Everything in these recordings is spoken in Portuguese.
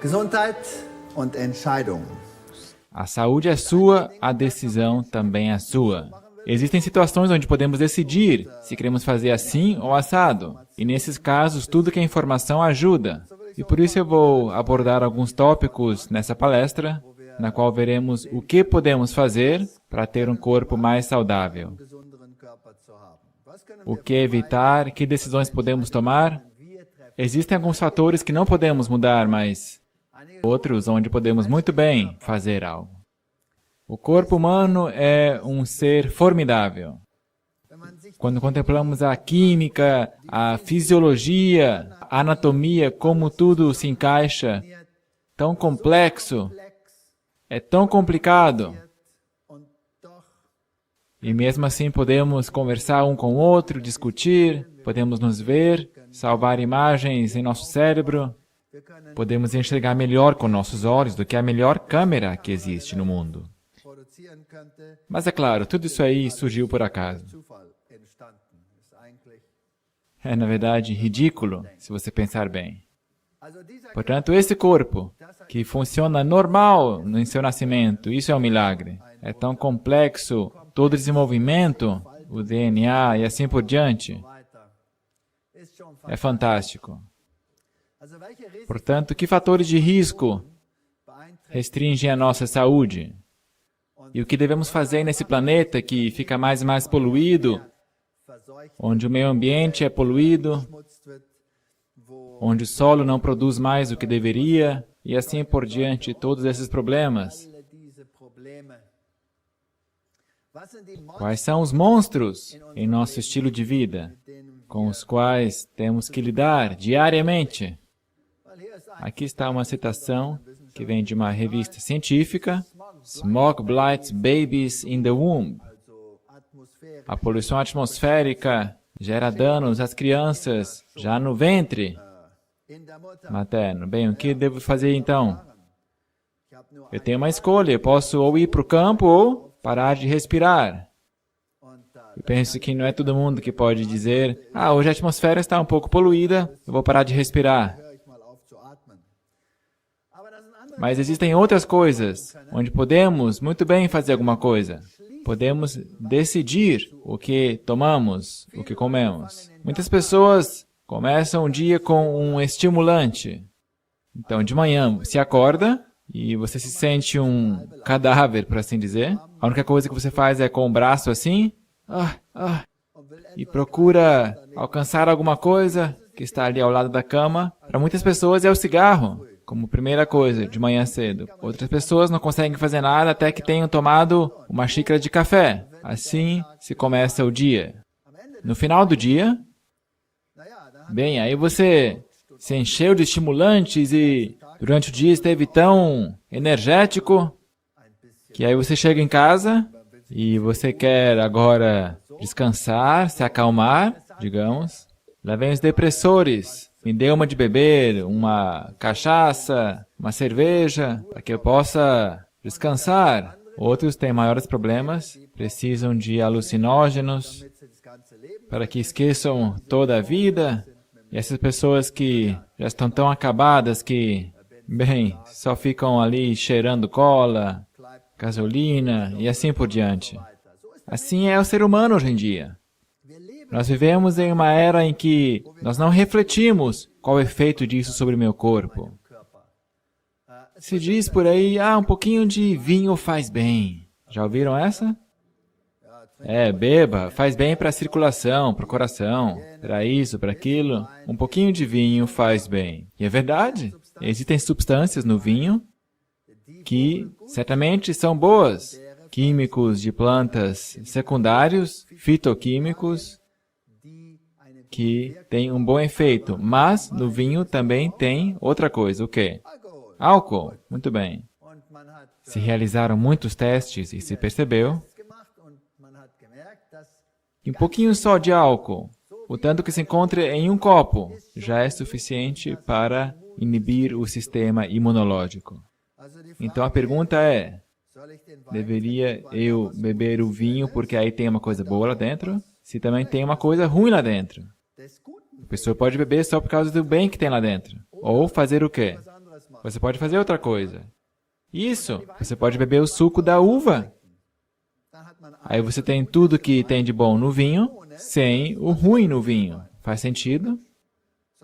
Gesundheit und Entscheidung. A saúde é sua, a decisão também é sua. Existem situações onde podemos decidir se queremos fazer assim ou assado. E nesses casos, tudo que é informação ajuda. E por isso eu vou abordar alguns tópicos nessa palestra, na qual veremos o que podemos fazer para ter um corpo mais saudável. O que evitar, que decisões podemos tomar. Existem alguns fatores que não podemos mudar, mas outros onde podemos muito bem fazer algo. O corpo humano é um ser formidável. Quando contemplamos a química, a fisiologia, a anatomia, como tudo se encaixa, tão complexo, é tão complicado. E mesmo assim podemos conversar um com o outro, discutir, podemos nos ver, salvar imagens em nosso cérebro, podemos enxergar melhor com nossos olhos do que a melhor câmera que existe no mundo. Mas é claro, tudo isso aí surgiu por acaso. É, na verdade, ridículo, se você pensar bem. Portanto, esse corpo, que funciona normal em seu nascimento, isso é um milagre. É tão complexo, todo desenvolvimento, o DNA e assim por diante. É fantástico. Portanto, que fatores de risco restringem a nossa saúde? E o que devemos fazer nesse planeta que fica mais e mais poluído, onde o meio ambiente é poluído, onde o solo não produz mais o que deveria, e assim por diante, todos esses problemas. Quais são os monstros em nosso estilo de vida, com os quais temos que lidar diariamente? Aqui está uma citação que vem de uma revista científica, Smog Blights Babies in the Womb. A poluição atmosférica gera danos às crianças já no ventre materno. Bem, o que devo fazer então? Eu tenho uma escolha, eu posso ou ir para o campo ou parar de respirar. Eu penso que não é todo mundo que pode dizer, hoje a atmosfera está um pouco poluída, eu vou parar de respirar. Mas existem outras coisas, onde podemos muito bem fazer alguma coisa. Podemos decidir o que tomamos, o que comemos. Muitas pessoas começam o dia com um estimulante. Então, de manhã, se acorda e você se sente um cadáver, por assim dizer. A única coisa que você faz é com o braço assim, e procura alcançar alguma coisa que está ali ao lado da cama. Para muitas pessoas é o cigarro, como primeira coisa, de manhã cedo. Outras pessoas não conseguem fazer nada até que tenham tomado uma xícara de café. Assim se começa o dia. No final do dia, bem, aí você se encheu de estimulantes e durante o dia esteve tão energético que aí você chega em casa e você quer agora descansar, se acalmar, digamos. Lá vem os depressores. Me dê uma de beber, uma cachaça, uma cerveja, para que eu possa descansar. Outros têm maiores problemas, precisam de alucinógenos para que esqueçam toda a vida. E essas pessoas que já estão tão acabadas que, bem, só ficam ali cheirando cola, gasolina e assim por diante. Assim é o ser humano hoje em dia. Nós vivemos em uma era em que nós não refletimos qual é o efeito disso sobre o meu corpo. Se diz por aí, um pouquinho de vinho faz bem. Já ouviram essa? Beba, faz bem para a circulação, para o coração, para isso, para aquilo. Um pouquinho de vinho faz bem. E é verdade, existem substâncias no vinho que certamente são boas. Químicos de plantas secundários, fitoquímicos, que têm um bom efeito. Mas no vinho também tem outra coisa. O quê? Álcool. Muito bem. Se realizaram muitos testes e se percebeu que um pouquinho só de álcool, o tanto que se encontra em um copo, já é suficiente para inibir o sistema imunológico. Então a pergunta é, deveria eu beber o vinho porque aí tem uma coisa boa lá dentro? Se também tem uma coisa ruim lá dentro. A pessoa pode beber só por causa do bem que tem lá dentro. Ou fazer o quê? Você pode fazer outra coisa. Isso, você pode beber o suco da uva. Aí você tem tudo que tem de bom no vinho, sem o ruim no vinho. Faz sentido?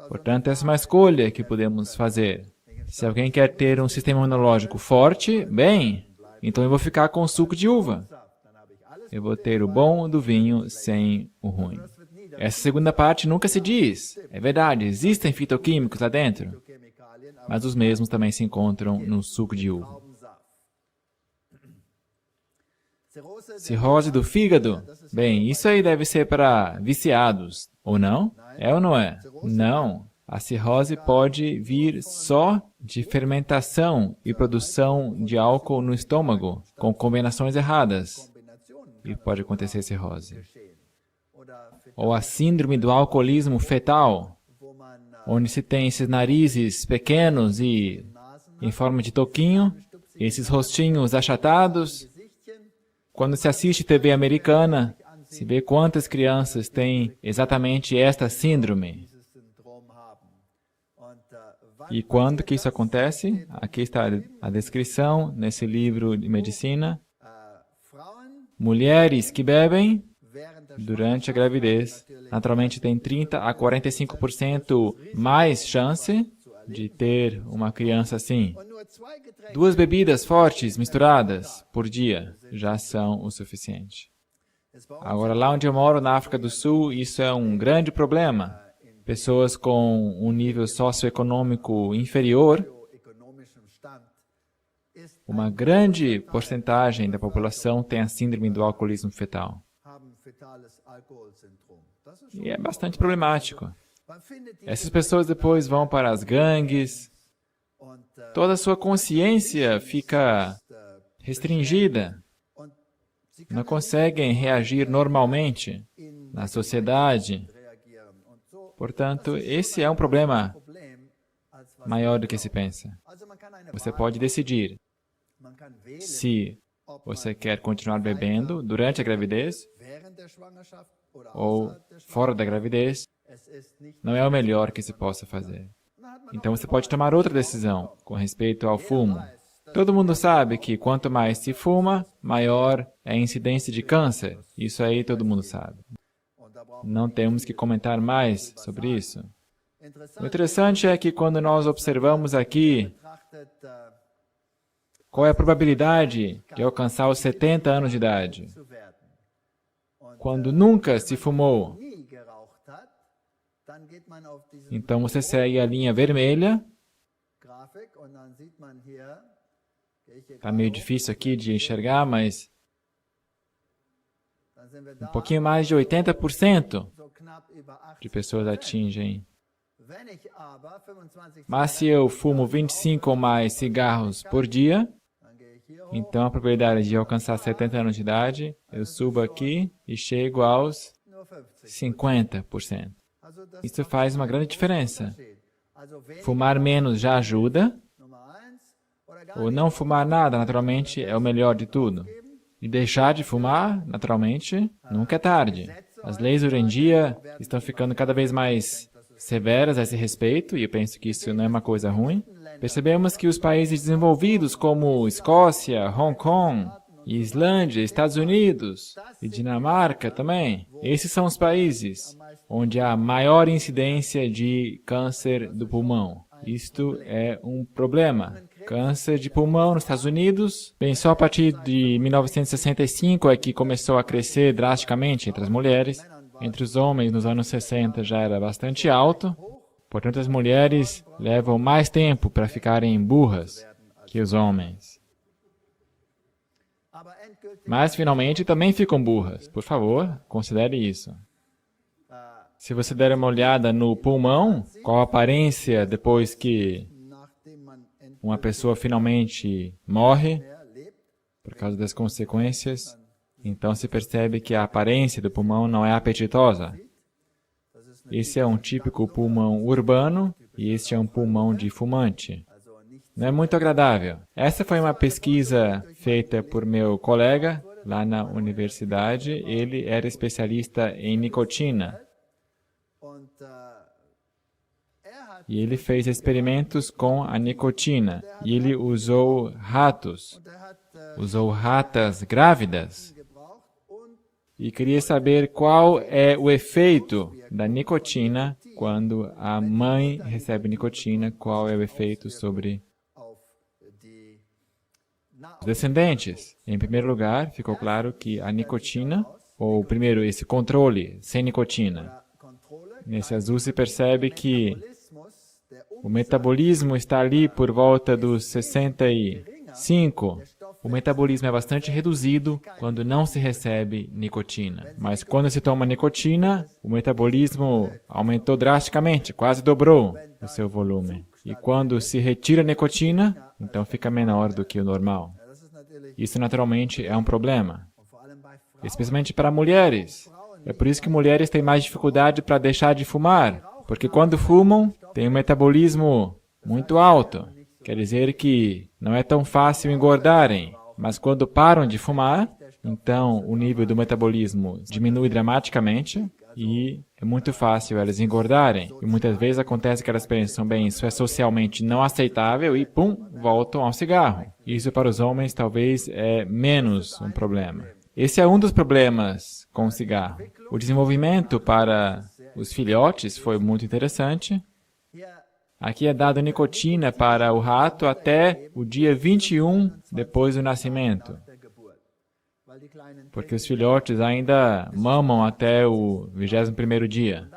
Portanto, essa é uma escolha que podemos fazer. Se alguém quer ter um sistema imunológico forte, bem, então eu vou ficar com o suco de uva. Eu vou ter o bom do vinho sem o ruim. Essa segunda parte nunca se diz. É verdade, existem fitoquímicos lá dentro, mas os mesmos também se encontram no suco de uva. Cirrose do fígado? Bem, isso aí deve ser para viciados, ou não? É ou não é? Não. A cirrose pode vir só de fermentação e produção de álcool no estômago, com combinações erradas. E pode acontecer cirrose. Ou a síndrome do alcoolismo fetal, onde se tem esses narizes pequenos e em forma de toquinho, esses rostinhos achatados. Quando se assiste TV americana, se vê quantas crianças têm exatamente esta síndrome. E quando que isso acontece? Aqui está a descrição nesse livro de medicina. Mulheres que bebem durante a gravidez, naturalmente têm 30 a 45% mais chance de ter uma criança assim. 2 bebidas fortes misturadas por dia já são o suficiente. Agora, lá onde eu moro, na África do Sul, isso é um grande problema. Pessoas com um nível socioeconômico inferior, uma grande porcentagem da população tem a síndrome do alcoolismo fetal. E é bastante problemático. Essas pessoas depois vão para as gangues, toda a sua consciência fica restringida, não conseguem reagir normalmente na sociedade. Portanto, esse é um problema maior do que se pensa. Você pode decidir se você quer continuar bebendo durante a gravidez ou fora da gravidez. Não é o melhor que se possa fazer. Então você pode tomar outra decisão com respeito ao fumo. Todo mundo sabe que quanto mais se fuma, maior é a incidência de câncer. Isso aí todo mundo sabe. Não temos que comentar mais sobre isso. O interessante é que quando nós observamos aqui qual é a probabilidade de alcançar os 70 anos de idade, quando nunca se fumou, então você segue a linha vermelha. Está meio difícil aqui de enxergar, mas um pouquinho mais de 80% de pessoas atingem. Mas se eu fumo 25 ou mais cigarros por dia, então a probabilidade de alcançar 70 anos de idade, eu subo aqui e chego aos 50%. Isso faz uma grande diferença. Fumar menos já ajuda, ou não fumar nada, naturalmente, é o melhor de tudo. E deixar de fumar, naturalmente, nunca é tarde. As leis hoje em dia estão ficando cada vez mais severas a esse respeito, e eu penso que isso não é uma coisa ruim. Percebemos que os países desenvolvidos como Escócia, Hong Kong, Islândia, Estados Unidos e Dinamarca também, esses são os países onde há maior incidência de câncer do pulmão. Isto é um problema. Câncer de pulmão nos Estados Unidos, bem, só a partir de 1965 é que começou a crescer drasticamente entre as mulheres. Entre os homens, nos anos 60, já era bastante alto. Portanto, as mulheres levam mais tempo para ficarem burras que os homens. Mas, finalmente, também ficam burras. Por favor, considere isso. Se você der uma olhada no pulmão, qual a aparência depois que uma pessoa finalmente morre, por causa das consequências, então se percebe que a aparência do pulmão não é apetitosa. Esse é um típico pulmão urbano e este é um pulmão de fumante. Não é muito agradável. Essa foi uma pesquisa feita por meu colega lá na universidade. Ele era especialista em nicotina. E ele fez experimentos com a nicotina. E ele usou ratos, usou ratas grávidas. E queria saber qual é o efeito da nicotina quando a mãe recebe nicotina, qual é o efeito sobre os descendentes. Em primeiro lugar, ficou claro que a nicotina, ou primeiro esse controle sem nicotina, nesse azul se percebe que o metabolismo está ali por volta dos 65. O metabolismo é bastante reduzido quando não se recebe nicotina. Mas quando se toma nicotina, o metabolismo aumentou drasticamente, quase dobrou o seu volume. E quando se retira a nicotina, então fica menor do que o normal. Isso naturalmente é um problema, especialmente para mulheres. É por isso que mulheres têm mais dificuldade para deixar de fumar, porque quando fumam, tem um metabolismo muito alto. Quer dizer que não é tão fácil engordarem, mas quando param de fumar, então o nível do metabolismo diminui dramaticamente e é muito fácil elas engordarem. E muitas vezes acontece que elas pensam, bem, isso é socialmente não aceitável e, pum, voltam ao cigarro. Isso para os homens talvez é menos um problema. Esse é um dos problemas com o cigarro. O desenvolvimento para os filhotes foi muito interessante. Aqui é dado nicotina para o rato até o dia 21 depois do nascimento, porque os filhotes ainda mamam até o 21º dia.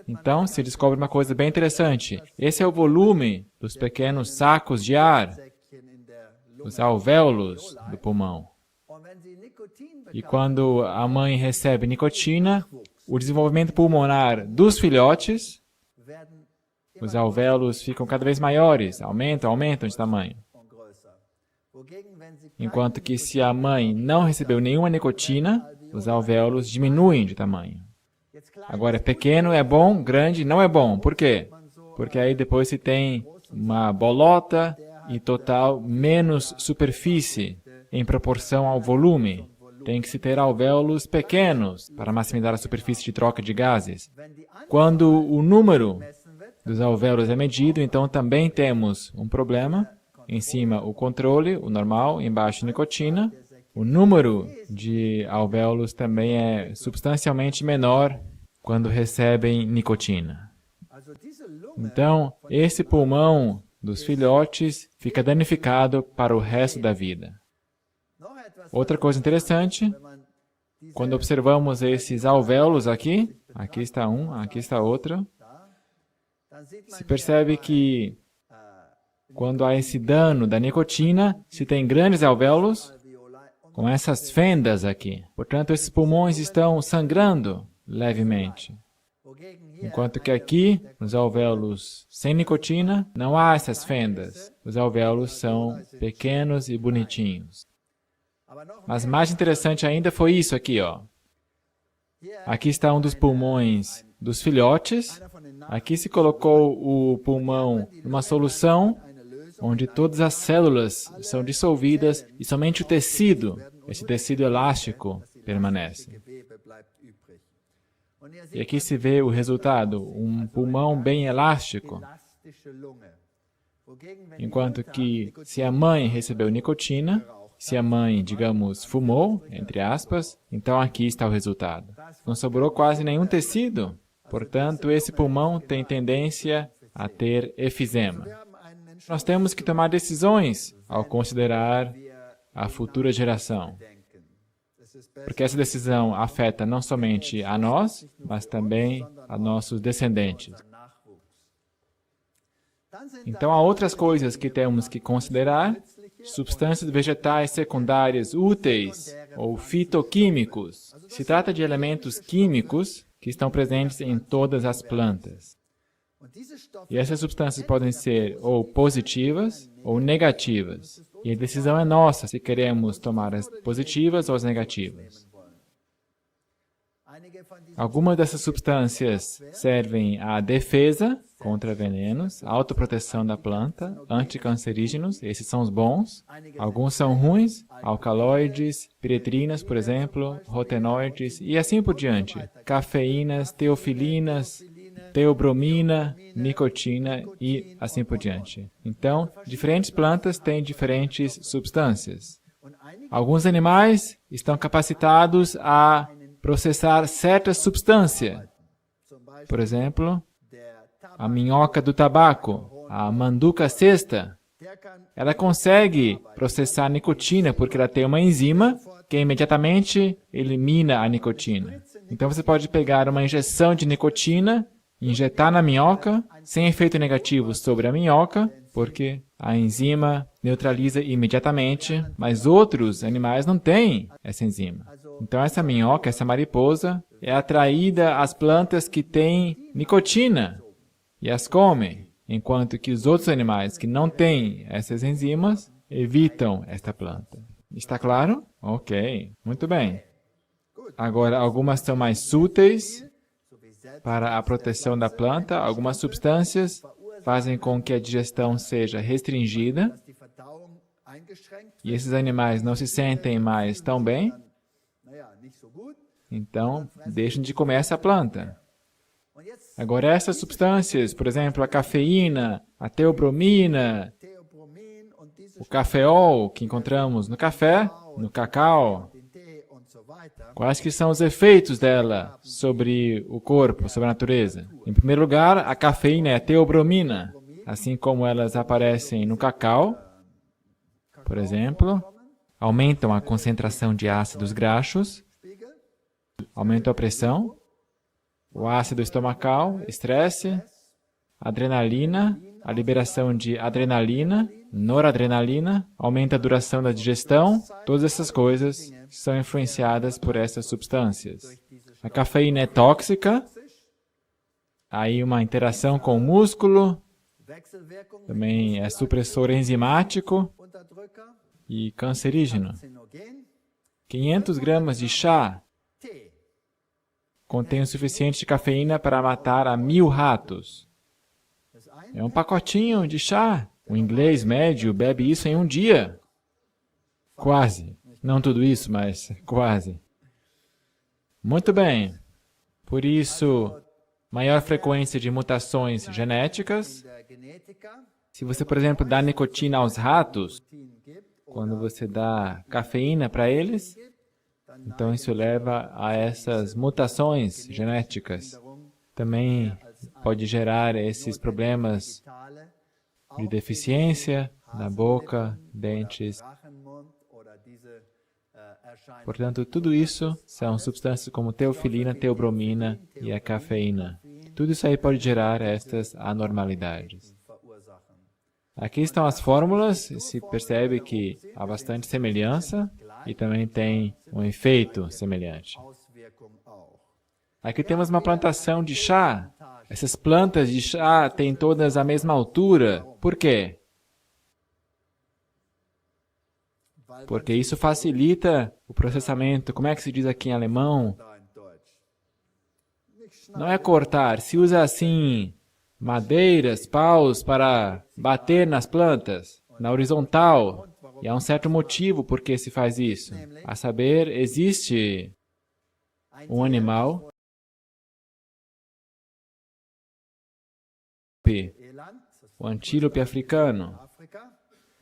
Então, se descobre uma coisa bem interessante. Esse é o volume dos pequenos sacos de ar, os alvéolos do pulmão. E quando a mãe recebe nicotina, o desenvolvimento pulmonar dos filhotes, os alvéolos ficam cada vez maiores, aumentam de tamanho. Enquanto que se a mãe não recebeu nenhuma nicotina, os alvéolos diminuem de tamanho. Agora, pequeno é bom, grande não é bom. Por quê? Porque aí depois se tem uma bolota e total menos superfície em proporção ao volume. Tem que se ter alvéolos pequenos para maximizar a superfície de troca de gases. Quando o número dos alvéolos é medido, então também temos um problema. Em cima o controle, o normal, embaixo nicotina. O número de alvéolos também é substancialmente menor quando recebem nicotina. Então, esse pulmão dos filhotes fica danificado para o resto da vida. Outra coisa interessante, quando observamos esses alvéolos aqui está um, aqui está outro, se percebe que quando há esse dano da nicotina, se tem grandes alvéolos com essas fendas aqui. Portanto, esses pulmões estão sangrando levemente. Enquanto que aqui, nos alvéolos sem nicotina, não há essas fendas. Os alvéolos são pequenos e bonitinhos. Mas mais interessante ainda foi isso aqui, ó. Aqui está um dos pulmões dos filhotes. Aqui se colocou o pulmão numa solução onde todas as células são dissolvidas e somente o tecido, esse tecido elástico, permanece. E aqui se vê o resultado, um pulmão bem elástico. Enquanto que, se a mãe recebeu nicotina, se a mãe, digamos, fumou, entre aspas, então aqui está o resultado. Não sobrou quase nenhum tecido. Portanto, esse pulmão tem tendência a ter efizema. Nós temos que tomar decisões ao considerar a futura geração. Porque essa decisão afeta não somente a nós, mas também a nossos descendentes. Então, há outras coisas que temos que considerar. Substâncias vegetais secundárias úteis ou fitoquímicos. Se trata de elementos químicos que estão presentes em todas as plantas. E essas substâncias podem ser ou positivas ou negativas. E a decisão é nossa se queremos tomar as positivas ou as negativas. Algumas dessas substâncias servem à defesa contra venenos, autoproteção da planta, anticancerígenos, esses são os bons. Alguns são ruins, alcaloides, piretrinas, por exemplo, rotenoides e assim por diante. Cafeínas, teofilinas, teobromina, nicotina e assim por diante. Então, diferentes plantas têm diferentes substâncias. Alguns animais estão capacitados a processar certa substância. Por exemplo, a minhoca do tabaco, a manduca cesta, ela consegue processar nicotina porque ela tem uma enzima que imediatamente elimina a nicotina. Então você pode pegar uma injeção de nicotina, injetar na minhoca, sem efeito negativo sobre a minhoca, porque a enzima neutraliza imediatamente, mas outros animais não têm essa enzima. Então essa minhoca, essa mariposa, é atraída às plantas que têm nicotina e as come, enquanto que os outros animais que não têm essas enzimas evitam esta planta. Está claro? Ok, muito bem. Agora, algumas são mais úteis para a proteção da planta. Algumas substâncias fazem com que a digestão seja restringida e esses animais não se sentem mais tão bem, então deixam de comer essa planta. Agora, essas substâncias, por exemplo, a cafeína, a teobromina, o cafeol que encontramos no café, no cacau, quais que são os efeitos dela sobre o corpo, sobre a natureza? Em primeiro lugar, a cafeína é a teobromina, assim como elas aparecem no cacau, por exemplo, aumentam a concentração de ácidos graxos, aumentam a pressão, o ácido estomacal, estresse, adrenalina, a liberação de adrenalina, noradrenalina, aumenta a duração da digestão, todas essas coisas são influenciadas por essas substâncias. A cafeína é tóxica, há aí uma interação com o músculo, também é supressor enzimático e cancerígeno. 500 gramas de chá contém o suficiente de cafeína para matar a 1000 ratos. É um pacotinho de chá. O inglês médio bebe isso em um dia. Quase. Não tudo isso, mas quase. Muito bem. Por isso, maior frequência de mutações genéticas. Se você, por exemplo, dá nicotina aos ratos, quando você dá cafeína para eles, então isso leva a essas mutações genéticas. Também pode gerar esses problemas de deficiência na boca, dentes. Portanto, tudo isso são substâncias como teofilina, teobromina e a cafeína. Tudo isso aí pode gerar estas anormalidades. Aqui estão as fórmulas, se percebe que há bastante semelhança e também tem um efeito semelhante. Aqui temos uma plantação de chá. Essas plantas de chá têm todas a mesma altura. Por quê? Porque isso facilita o processamento. Como é que se diz aqui em alemão? Não é cortar. Se usa assim madeiras, paus para bater nas plantas, na horizontal. E há um certo motivo por que se faz isso. A saber, existe um animal, o antílope africano,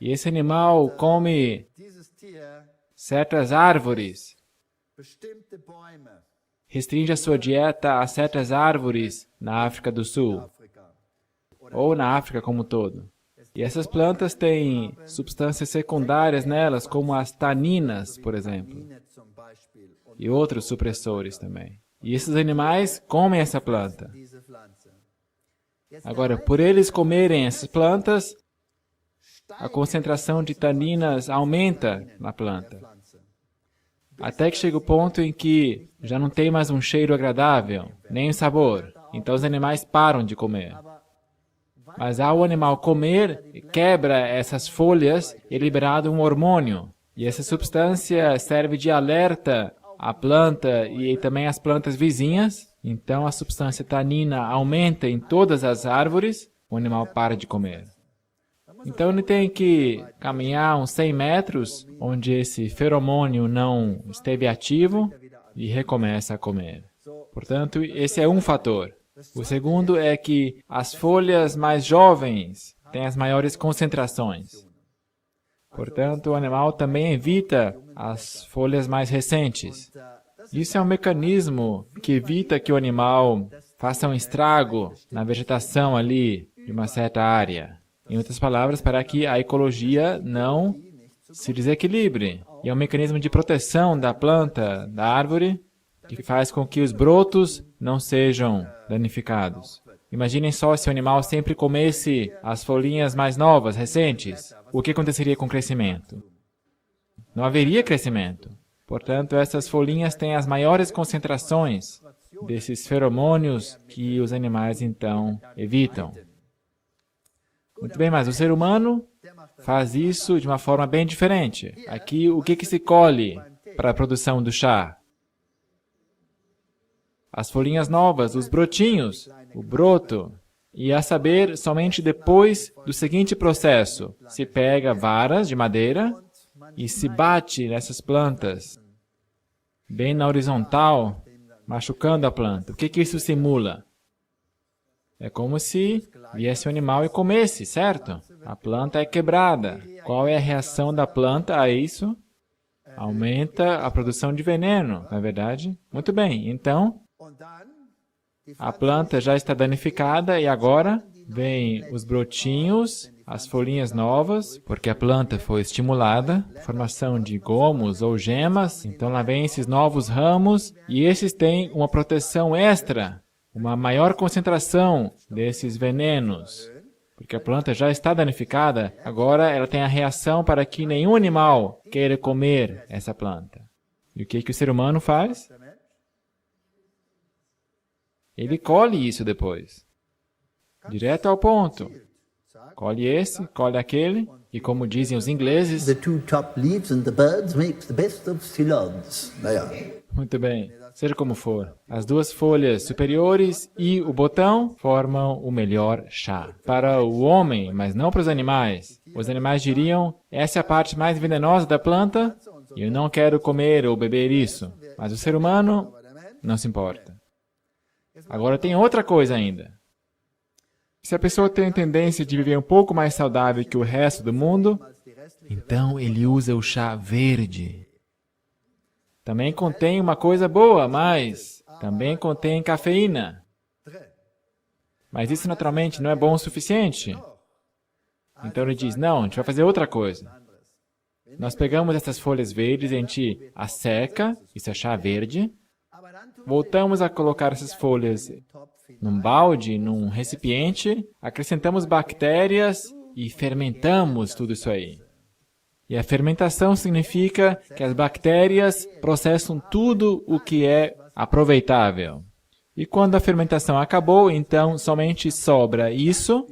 e esse animal come certas árvores, restringe a sua dieta a certas árvores na África do Sul, ou na África como um todo. E essas plantas têm substâncias secundárias nelas, como as taninas, por exemplo, e outros supressores também. E esses animais comem essa planta. Agora, por eles comerem essas plantas, a concentração de taninas aumenta na planta, até que chega o ponto em que já não tem mais um cheiro agradável, nem um sabor. Então os animais param de comer. Mas ao animal comer, quebra essas folhas e é liberado um hormônio. E essa substância serve de alerta à planta e também às plantas vizinhas. Então a substância tanina aumenta em todas as árvores, o animal para de comer. Então ele tem que caminhar uns 100 metros, onde esse feromônio não esteve ativo, e recomeça a comer. Portanto, esse é um fator. O segundo é que as folhas mais jovens têm as maiores concentrações. Portanto, o animal também evita as folhas mais recentes. Isso é um mecanismo que evita que o animal faça um estrago na vegetação ali de uma certa área. Em outras palavras, para que a ecologia não se desequilibre. E é um mecanismo de proteção da planta, da árvore, que faz com que os brotos não sejam danificados. Imaginem só se o animal sempre comesse as folhinhas mais novas, recentes. O que aconteceria com o crescimento? Não haveria crescimento. Portanto, essas folhinhas têm as maiores concentrações desses feromônios que os animais, então, evitam. Muito bem, mas o ser humano faz isso de uma forma bem diferente. Aqui, o que se colhe para a produção do chá? As folhinhas novas, os brotinhos, o broto. E a saber, somente depois do seguinte processo, se pega varas de madeira e se bate nessas plantas, bem na horizontal, machucando a planta. O que isso simula? É como se viesse um animal e comesse, certo? A planta é quebrada. Qual é a reação da planta a isso? Aumenta a produção de veneno, não é verdade? Muito bem, então, a planta já está danificada e agora vêm os brotinhos, as folhinhas novas, porque a planta foi estimulada, formação de gomos ou gemas, então lá vem esses novos ramos e esses têm uma proteção extra, uma maior concentração desses venenos, porque a planta já está danificada, agora ela tem a reação para que nenhum animal queira comer essa planta. E o que o ser humano faz? Ele colhe isso depois, direto ao ponto. Colhe esse, colhe aquele, e como dizem os ingleses... The two top leaves and the birds makes the best of ceylons. Muito bem, seja como for. As duas folhas superiores e o botão formam o melhor chá. Para o homem, mas não para os animais. Os animais diriam, essa é a parte mais venenosa da planta, e eu não quero comer ou beber isso. Mas o ser humano não se importa. Agora tem outra coisa ainda. Se a pessoa tem a tendência de viver um pouco mais saudável que o resto do mundo, então ele usa o chá verde. Também contém uma coisa boa, mas também contém cafeína. Mas isso naturalmente não é bom o suficiente. Então ele diz, não, a gente vai fazer outra coisa. Nós pegamos essas folhas verdes, a gente as seca, isso é chá verde. Voltamos a colocar essas folhas num balde, num recipiente, acrescentamos bactérias e fermentamos tudo isso aí. E a fermentação significa que as bactérias processam tudo o que é aproveitável. E quando a fermentação acabou, então somente sobra isso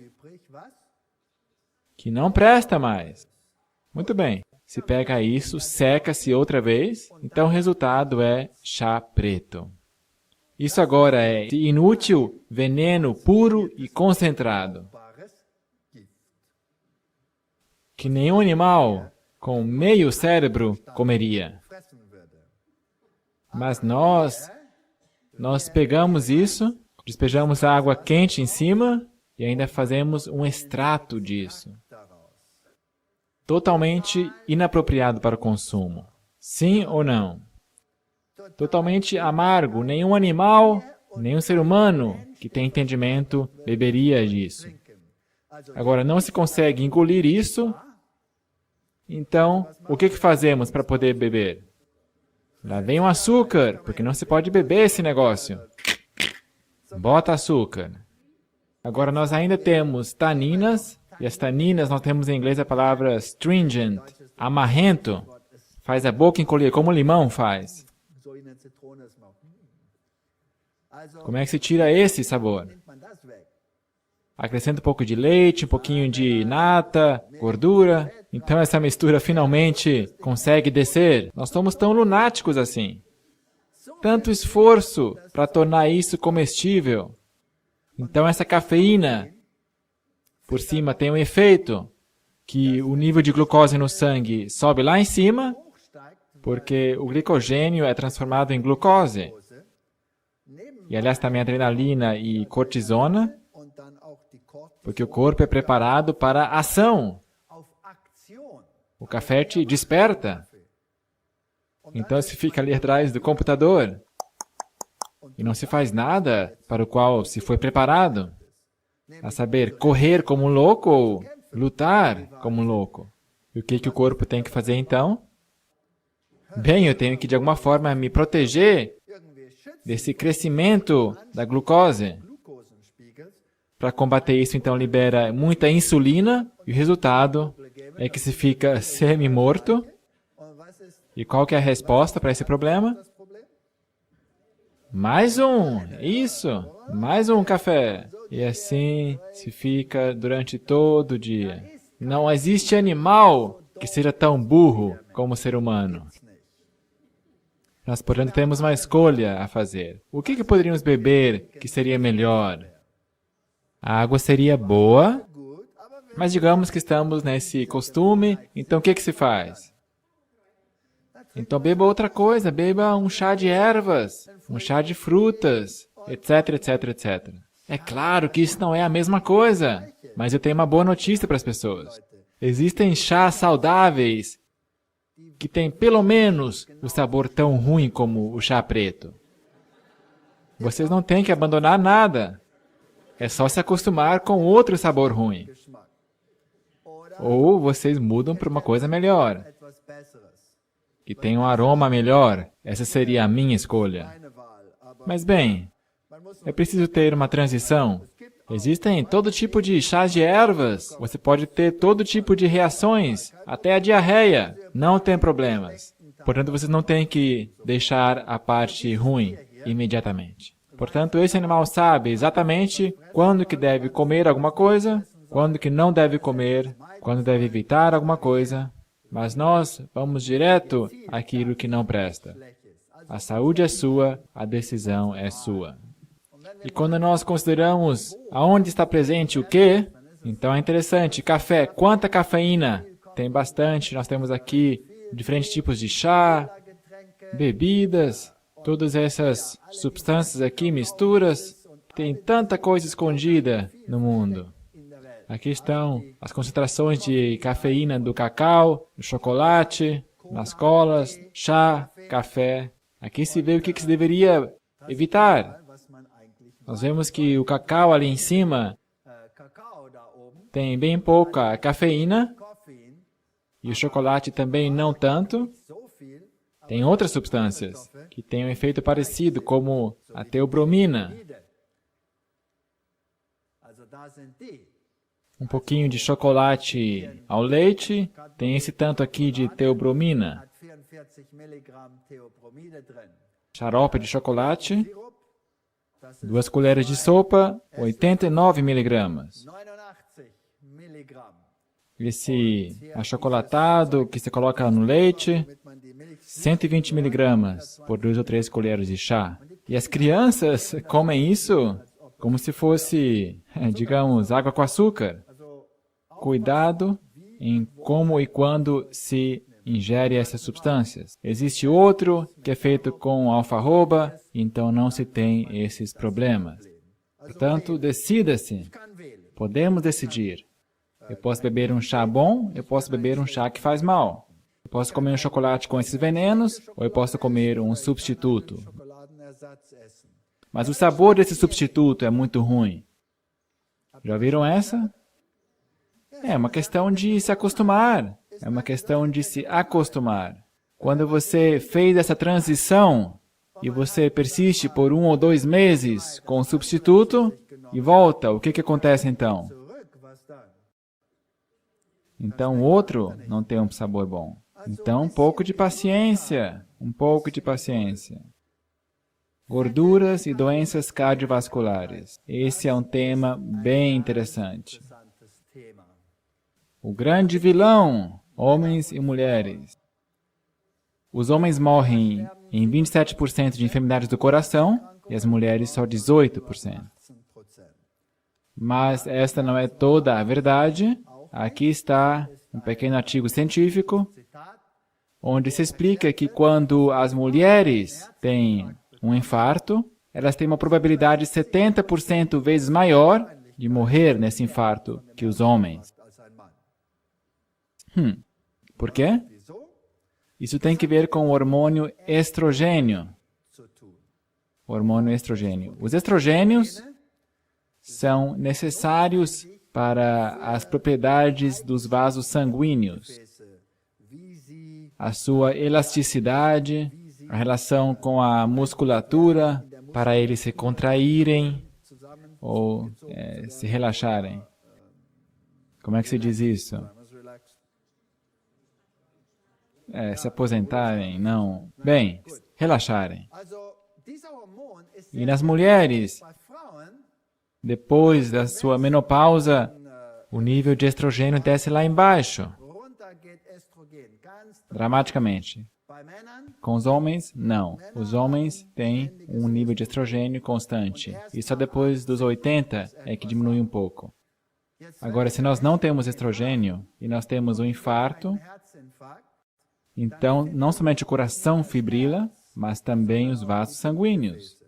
que não presta mais. Muito bem. Se pega isso, seca-se outra vez, então o resultado é chá preto. Isso agora é inútil, veneno puro e concentrado. Que nenhum animal com meio cérebro comeria. Mas nós pegamos isso, despejamos água quente em cima e ainda fazemos um extrato disso. Totalmente inapropriado para o consumo. Sim ou não? Totalmente amargo. Nenhum animal, nenhum ser humano que tem entendimento beberia disso. Agora, não se consegue engolir isso, então, o que fazemos para poder beber? Lá vem o açúcar, porque não se pode beber esse negócio. Bota açúcar. Agora, nós ainda temos taninas, e as taninas, nós temos em inglês a palavra astringent, amarrento, faz a boca encolher, como o limão faz. Como é que se tira esse sabor? Acrescenta um pouco de leite, um pouquinho de nata, gordura. Então essa mistura finalmente consegue descer. Nós somos tão lunáticos assim. Tanto esforço para tornar isso comestível. Então essa cafeína por cima tem um efeito que o nível de glucose no sangue sobe lá em cima, porque o glicogênio é transformado em glucose. E aliás também adrenalina e cortisona, und dann auch die Cortisol porque o corpo é preparado para a ação. auf Aktion. O café te desperta. Então se fica ali atrás do computador e não se faz nada para o qual se foi preparado. A saber, correr como um louco ou lutar como um louco. E o que o corpo tem que fazer então? Bem, eu tenho que de alguma forma me proteger Irgendwie schützt desse crescimento da glucose. Glukosenspiegels. Para combater isso, então, libera muita insulina e o resultado é que se fica semi-morto. Und was ist E qual que é a resposta para esse problema? das Problem? Mais um! Isso! Mais um café! E assim se fica durante todo o dia. Não existe animal que seja tão burro como o ser humano. Nós, portanto, temos uma escolha a fazer. O que poderíamos beber que seria melhor? A água seria boa, Gut, aber wenn mas digamos que estamos nesse costume, então o que se faz? Então beba outra coisa, beba um chá de ervas, um chá de frutas, etc, etc, etc. É claro que isso não é a mesma coisa, mas eu tenho uma boa notícia para as pessoas. Existem chás saudáveis que têm pelo menos o sabor tão ruim como o chá preto. Vocês não têm que abandonar nada. É só se acostumar com outro sabor ruim. Geschmack. Oder Ou vocês mudam para uma coisa melhor, etwas Besseres. que tem um aroma melhor. Essa seria a minha escolha. Eine Wahl. Aber Mas bem, man muss é preciso ter uma transição. Existem todo tipo de chás de ervas. Você pode ter todo tipo de reações, até a diarreia. Não tem problemas. Portanto, vocês não têm que deixar a parte ruim imediatamente. Portanto, esse animal sabe exatamente quando que deve comer alguma coisa, quando que não deve comer, quando deve evitar alguma coisa. Mas nós vamos direto àquilo que não presta. A saúde é sua, a decisão é sua. E quando nós consideramos aonde está presente o quê, então é interessante. Café, quanta cafeína? Tem bastante. Nós temos aqui diferentes tipos de chá, bebidas, todas essas substâncias aqui, misturas. Tem tanta coisa escondida no mundo. Aqui estão as concentrações de cafeína do cacau, do chocolate, nas colas, chá, café. Aqui se vê o que se deveria evitar. was man eigentlich Nós vemos que o cacau ali em cima Kakao da oben, tem bem pouca cafeína Koffein, e o chocolate também não tanto. so viel, Tem outras substâncias que têm um efeito parecido, como a teobromina. jede. Also da sind die. Um pouquinho de chocolate ao leite tem esse tanto aqui de teobromina. Hat 44 Milligramm Theobromide drin. Xarope de chocolate, Sirup, das ist 2 colheres de sopa, 89 miligramas. 89 Milligramm. Esse achocolatado que se coloca no leite, Damit man die Milch 120 miligramas por 2 ou 3 colheres de chá. E as crianças comem isso como se fosse, digamos, água com açúcar. also Cuidado em como e quando se ingere essas substâncias. Existe outro que é feito com alfarroba, então não se tem esses problemas. Portanto, decida-se. kann wählen. Podemos decidir. Eu posso beber um chá bom, eu posso beber um chá que faz mal. Eu posso comer um chocolate com esses venenos, ou eu posso comer um substituto. Schokoladenersatz essen. Mas o sabor desse substituto é muito ruim. Já viram essa? É uma questão de se acostumar. É uma questão de se acostumar. Quando você fez essa transição e você persiste por 1 ou 2 meses com o substituto e volta, o que acontece então? Zurück, was dann? Então o outro não tem um sabor bom. Então um pouco de paciência, um pouco de paciência. Gorduras e doenças cardiovasculares. Esse é um tema bem interessante. Interessantes Thema. O grande vilão, homens e mulheres. Os homens morrem em 27% de enfermidades do coração e as mulheres só 18%. 18%. Mas esta não é toda a verdade. Aqui está um pequeno artigo científico Zitat, onde se explica que quando as mulheres têm um infarto, elas têm uma probabilidade 70% vezes maior de morrer nesse infarto que os homens. als ein Mann. Por quê? Wieso? Isso tem que ver com o hormônio estrogênio. Zu tun. O hormônio estrogênio. Os estrogênios são necessários para as propriedades dos vasos sanguíneos, Wie sie a sua elasticidade, a relação com a musculatura, para eles se contraírem ou se relaxarem. Como é que se diz isso? was relaxed. Se aposentarem, não. Bem, relaxarem. Also, dieser Hormon ist E nas mulheres, bei Frauen depois da sua menopausa, o nível de estrogênio desce lá embaixo, runter geht Estrogen ganz. dramaticamente. Bei Männern Com os homens, não. Os homens têm um nível de estrogênio constante. E só depois dos 80 é que diminui um pouco. Agora, se nós não temos estrogênio e nós temos um infarto, Herzinfarkt, então não somente o coração fibrila, mas também os vasos sanguíneos.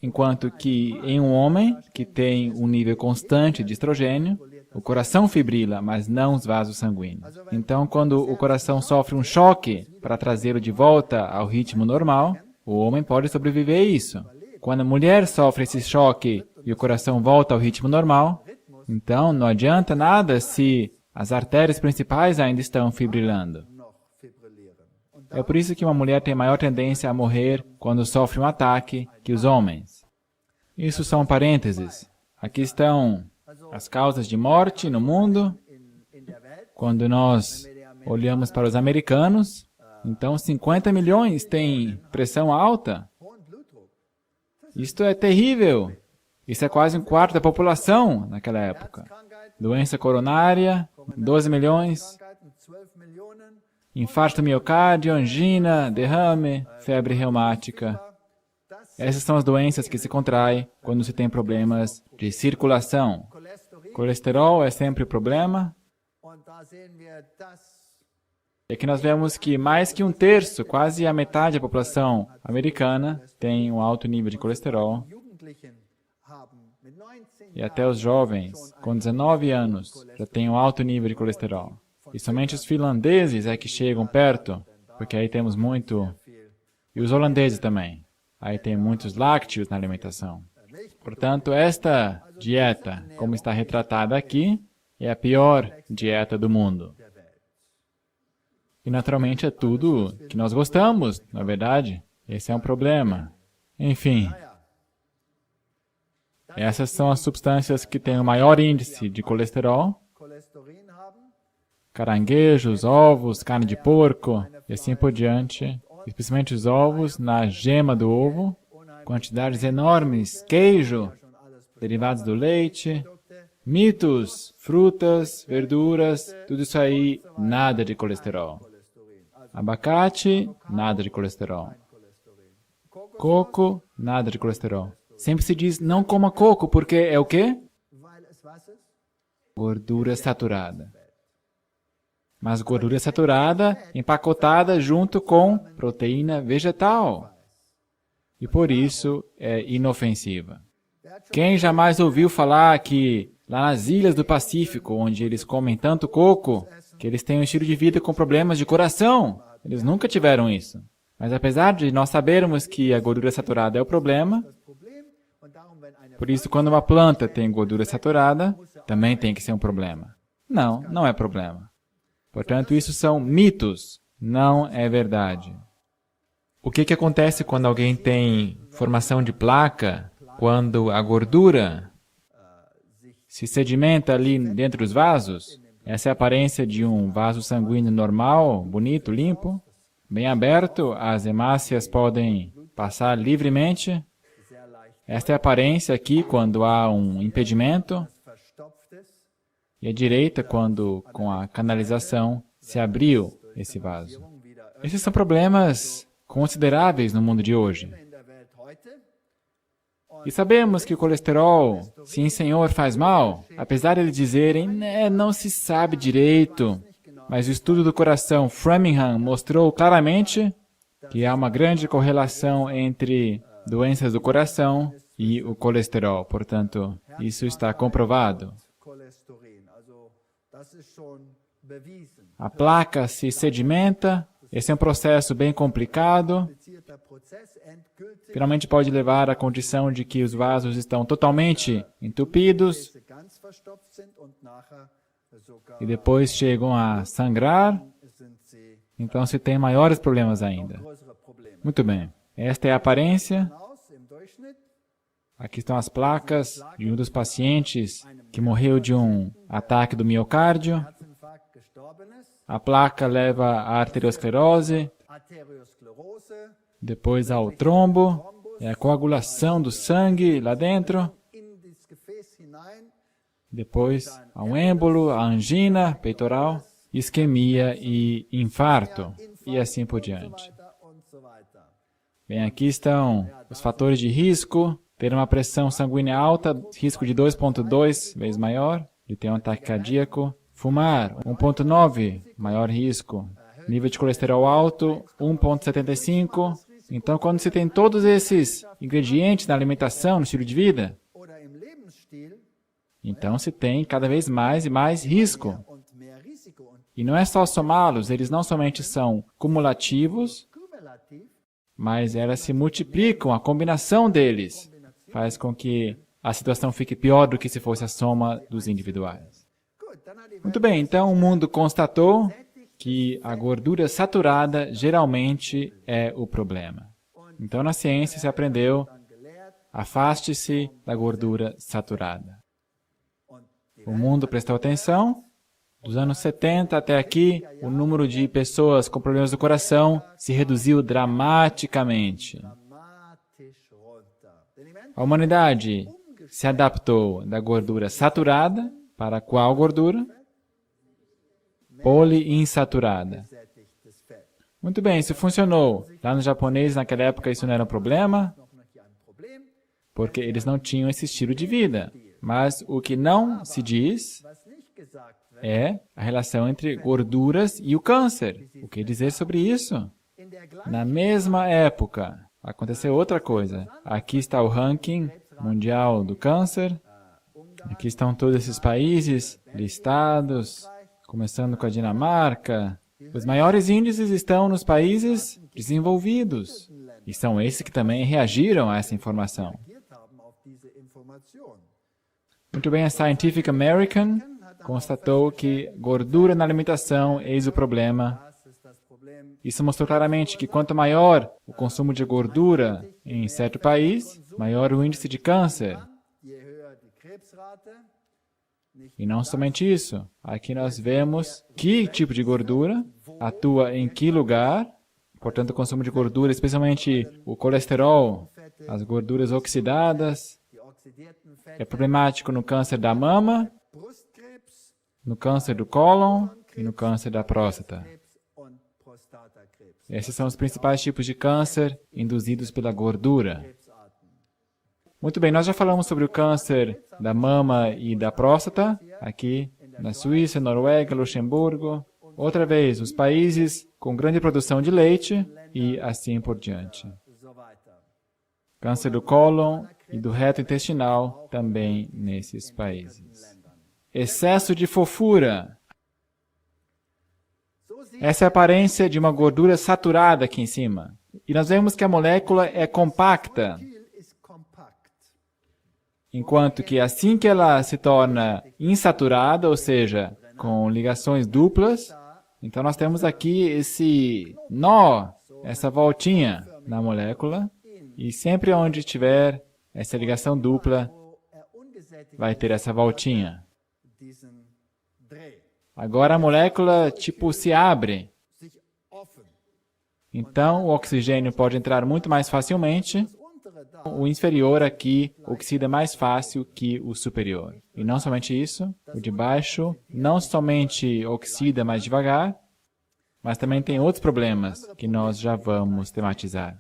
Enquanto que em um homem que tem um nível constante de estrogênio, o coração fibrila, mas não os vasos sanguíneos. Então, quando o coração sofre um choque para trazê-lo de volta ao ritmo normal, o homem pode sobreviver a isso. Quando a mulher sofre esse choque e o coração volta ao ritmo normal, então não adianta nada se as artérias principais ainda estão fibrilando. noch fibrilieren. Und É por isso que uma mulher tem maior tendência a morrer quando sofre um ataque que os homens. Isso são parênteses. Aqui estão as causas de morte no mundo. in der Welt Quando nós olhamos para os americanos, então 50 milhões têm pressão alta. hohen Blutdruck. Isto é terrível. Isso é quase um quarto da população naquela época. Krankheiten, Doença coronária, 12 milhões. Krankheiten 12 Millionen. Infarto miocárdio, angina, derrame, febre reumática. Das Essas são as doenças que se contraem quando se tem problemas de circulação. Cholesterin. Colesterol é sempre o problema. Und da sehen wir, dass E aqui nós vemos que mais que um terço, quase a metade da população americana, tem um alto nível de colesterol. Jugendlichen haben mit 19 E até os jovens, com 19 anos, já têm um alto nível de colesterol. E somente os finlandeses é que chegam perto, porque aí temos muito... E os holandeses também. Aí tem muitos lácteos na alimentação. Portanto, esta dieta, como está retratada aqui, é a pior dieta do mundo. E naturalmente é tudo que nós gostamos, na verdade. Esse é um problema. Enfim, essas são as substâncias que têm o maior índice de colesterol. Cholesterin haben. Caranguejos, ovos, carne de porco e assim por diante. Especialmente os ovos, na gema do ovo. Quantidades enormes, queijo, derivados do leite, mitos, frutas, verduras, tudo isso aí, nada de colesterol. Abacate, nada de colesterol. Coco, nada de colesterol. Sempre se diz, não coma coco, porque é o quê? Weil es was ist? Gordura saturada. Mas gordura saturada empacotada junto com proteína vegetal. E por isso é inofensiva. Quem jamais ouviu falar que lá nas ilhas do Pacífico, onde eles comem tanto coco, que eles têm um estilo de vida com problemas de coração? Eles nunca tiveram isso. Mas apesar de nós sabermos que a gordura saturada é o problema, por isso quando uma planta tem gordura saturada, também tem que ser um problema. Não, não é problema. Portanto, isso são mitos, não é verdade. O que acontece quando alguém tem formação de placa, quando a gordura se sedimenta ali dentro dos vasos? Essa é a aparência de um vaso sanguíneo normal, bonito, limpo, bem aberto, as hemácias podem passar livremente. Esta é a aparência aqui quando há um impedimento. E a direita quando, com a canalização, se abriu esse vaso. Esses são problemas consideráveis no mundo de hoje. E sabemos que o colesterol, sim senhor, faz mal, apesar de eles dizerem, não se sabe direito. Mas o estudo do coração Framingham mostrou claramente que há uma grande correlação entre doenças do coração e o colesterol. Portanto, isso está comprovado. Cholesterin. Also, das ist schon bewiesen. A placa se sedimenta. Esse é um processo bem complicado. Komplizierter Prozess, endgültig Finalmente pode levar à condição de que os vasos estão totalmente entupidos sie ganz verstopft sind und nachher sogar e depois chegam a sangrar. sind sie Então se tem maiores problemas ainda. größere Probleme. Muito bem. Esta é a aparência. Aus im Durchschnitt Aqui estão as placas de um dos pacientes que morreu de um ataque do miocárdio. Herzinfarkt Gestorbenes, A placa leva à arteriosclerose, Arteriosklerose, depois ao trombo, é a coagulação do sangue lá dentro, in das Gefäß hinein, depois ao êmbolo, a angina peitoral, isquemia e infarto, e assim por diante. weiter und so weiter. Bem, aqui estão os fatores de risco: ter uma pressão sanguínea alta, risco de 2,2 vezes maior, de ter um ataque cardíaco. Fumar, 1,9, maior risco. Nível de colesterol alto, 1,75. Então, quando se tem todos esses ingredientes na alimentação, no estilo de vida, Oder im Lebensstil então se tem cada vez mais e mais risco. und mehr Risiko und E não é só somá-los, eles não somente são cumulativos, kumulativ mas elas se multiplicam, a combinação deles faz com que a situação fique pior do que se fosse a soma dos individuais. gut, dann hat die Muito bem, então o mundo constatou que a gordura saturada geralmente é o problema. Então na ciência se aprendeu, dann gelehrt afaste-se da gordura saturada. und die O mundo prestou atenção. Dos anos 70 até aqui, o número de pessoas com problemas do coração se reduziu dramaticamente. dramatisch runter. Denn die Menschen A humanidade se adaptou da gordura saturada para qual gordura? Poliinsaturada. sättigtes Fett. Muito bem, isso funcionou. Lá nos japoneses, naquela época, isso não era um problema, Noch nicht ein Problem, porque eles não tinham esse estilo de vida. Mas o que não se diz was nicht gesagt wird. é a relação entre gorduras e o câncer. O que dizer sobre isso? In der gleichen Na mesma época, aconteceu outra coisa. Aqui está o ranking mundial do câncer. Aqui estão todos esses países listados, começando com a Dinamarca. Os maiores índices estão nos países desenvolvidos. E são esses que também reagiram a essa informação. reagiert haben auf diese Information. Muito bem, a Scientific American constatou que gordura na alimentação eis o problema. Das ist das Problem. Isso mostrou claramente que quanto maior o consumo de gordura em certo país, maior o índice de câncer. Je höher die Krebsrate, nicht E não somente isso. Aqui nós vemos que tipo de gordura atua em que lugar. Portanto, o consumo de gordura, especialmente o colesterol, as gorduras oxidadas, die oxidierten é Fette, problemático no câncer da mama, Brustkrebs, no câncer do cólon e no câncer da próstata. Krebs und Prostatakrebs. Esses são os principais tipos de câncer induzidos pela gordura. Krebsarten. Muito bem, nós já falamos sobre o câncer da mama e da próstata, aqui na Suíça, Noruega, Luxemburgo. Outra vez, os países com grande produção de leite e assim por diante. So weiter. Câncer do cólon e do reto intestinal também nesses países. Excesso de fofura. So sieht Essa é a aparência de uma gordura saturada aqui em cima. E nós vemos que a molécula é compacta, viel ist kompakt. enquanto que assim que ela se torna insaturada, ou seja, com ligações duplas, então nós temos aqui esse nó, essa voltinha na molécula, e sempre onde tiver essa ligação dupla, Wo ungesättigt vai ter essa voltinha. diesen Dreh Agora a molécula tipo se abre, sich offen. então o oxigênio pode entrar muito mais facilmente. Untere da O inferior aqui oxida mais fácil que o superior. E não somente isso, o de baixo não somente oxida mais devagar, mas também tem outros problemas que nós já vamos tematizar.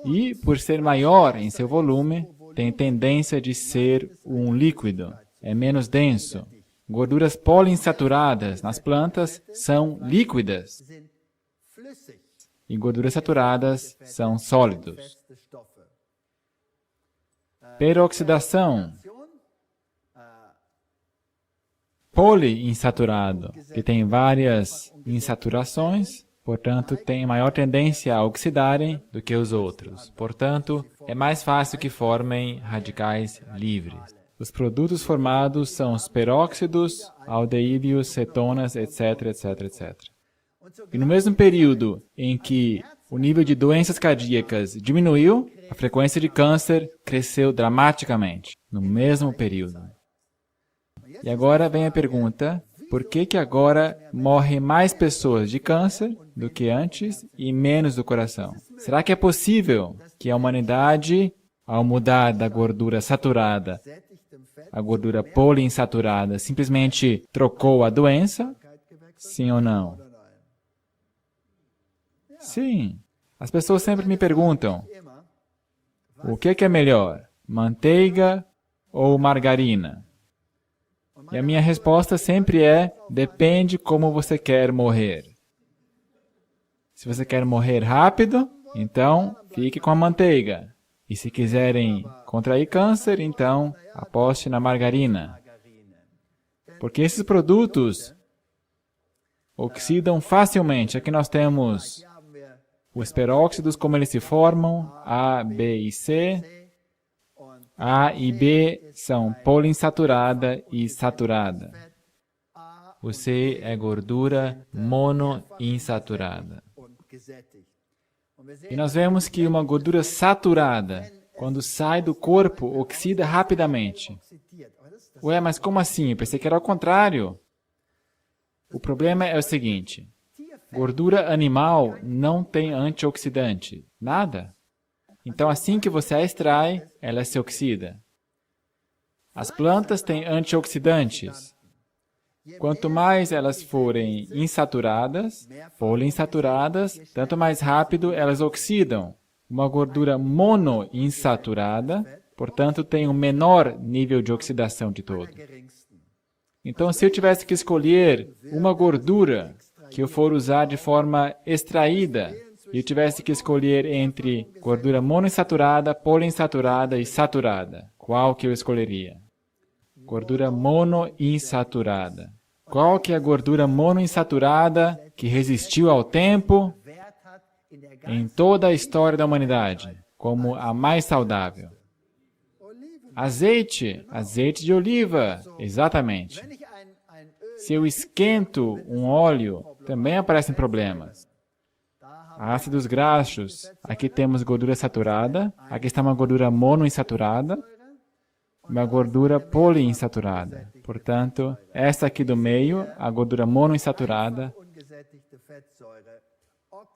E, por ser maior em seu volume, tem tendência de ser um líquido, é menos denso. Gorduras poliinsaturadas nas plantas são líquidas sind flüssig, e gorduras saturadas são sólidos. feste Stoffe. peroxidação, poliinsaturado, que tem várias insaturações, portanto, tem maior tendência a oxidarem do que os outros. Portanto, é mais fácil que formem radicais livres. Os produtos formados são os peróxidos, aldeídos, cetonas, etc, etc, etc. E no mesmo período em que o nível de doenças cardíacas diminuiu, a frequência de câncer cresceu dramaticamente, no mesmo período. E agora vem a pergunta, por que agora morrem mais pessoas de câncer do que antes e menos do coração? Será que é possível que a humanidade, ao mudar da gordura saturada à gordura poliinsaturada, simplesmente trocou a doença? Sim ou não? Sim. As pessoas sempre me perguntam, o que é melhor, manteiga ou margarina? E a minha resposta sempre é, depende como você quer morrer. Se você quer morrer rápido, então fique com a manteiga. E se quiserem contrair câncer, então aposte na margarina. Porque esses produtos oxidam facilmente. Aqui nós temos os peróxidos, como eles se formam, A, B e C. A e B são poliinsaturada e saturada. O C é gordura monoinsaturada. E nós vemos que uma gordura saturada, quando sai do corpo, oxida rapidamente. Ué, mas como assim? Eu pensei que era ao contrário. O problema é o seguinte, gordura animal não tem antioxidante, nada. Então, assim que você a extrai, ela se oxida. As plantas têm antioxidantes. Quanto mais elas forem insaturadas, poliinsaturadas, tanto mais rápido elas oxidam. Uma gordura monoinsaturada, portanto, tem um menor nível de oxidação de todo. Então, se eu tivesse que escolher uma gordura que eu for usar de forma extraída, e eu tivesse que escolher entre gordura monoinsaturada, poliinsaturada e saturada, qual que eu escolheria? Gordura monoinsaturada. Qual que é a gordura monoinsaturada que resistiu ao tempo em toda a história da humanidade, como a mais saudável? Azeite, azeite de oliva, exatamente. Se eu esquento um óleo, também aparecem problemas. Ácidos graxos, aqui temos gordura saturada, aqui está uma gordura monoinsaturada, uma gordura poliinsaturada. Portanto, esta aqui do meio, a gordura monoinsaturada,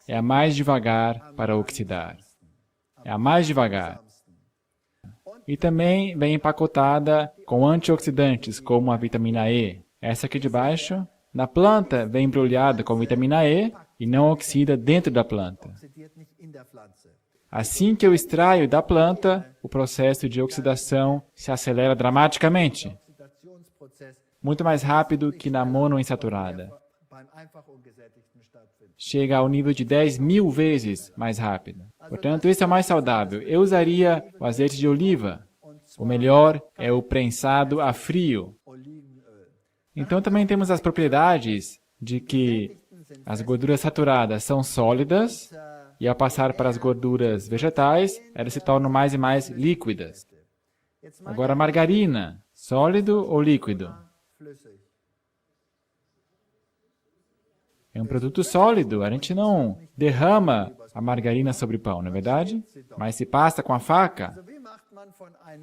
é a mais devagar para oxidar. É a mais devagar. E também vem empacotada com antioxidantes, como a vitamina E. Essa aqui de baixo, na planta, vem embrulhada com vitamina E e não oxida dentro da planta. Assim que eu extraio da planta, o processo de oxidação se acelera dramaticamente, muito mais rápido que na monoinsaturada. Chega ao nível de 10.000 vezes mais rápido. Portanto, esse é o mais saudável. Eu usaria o azeite de oliva. O melhor é o prensado a frio. Então, também temos as propriedades de que as gorduras saturadas são sólidas e, ao passar para as gorduras vegetais, elas se tornam mais e mais líquidas. Agora, a margarina, sólido ou líquido? É um produto sólido, a gente não derrama a margarina sobre o pão, não é verdade? Mas se passa com a faca.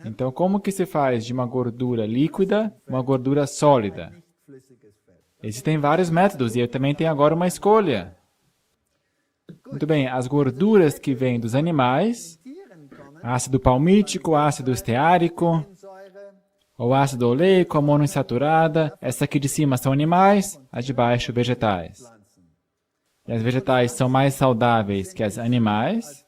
Então, como que se faz de uma gordura líquida uma gordura sólida? Existem vários métodos e eu também tenho agora uma escolha. Muito bem, as gorduras que vêm dos animais, ácido palmítico, ácido esteárico, ou ácido oleico, a monoinsaturada, essa aqui de cima são animais, as de baixo vegetais. E as vegetais são mais saudáveis que as animais,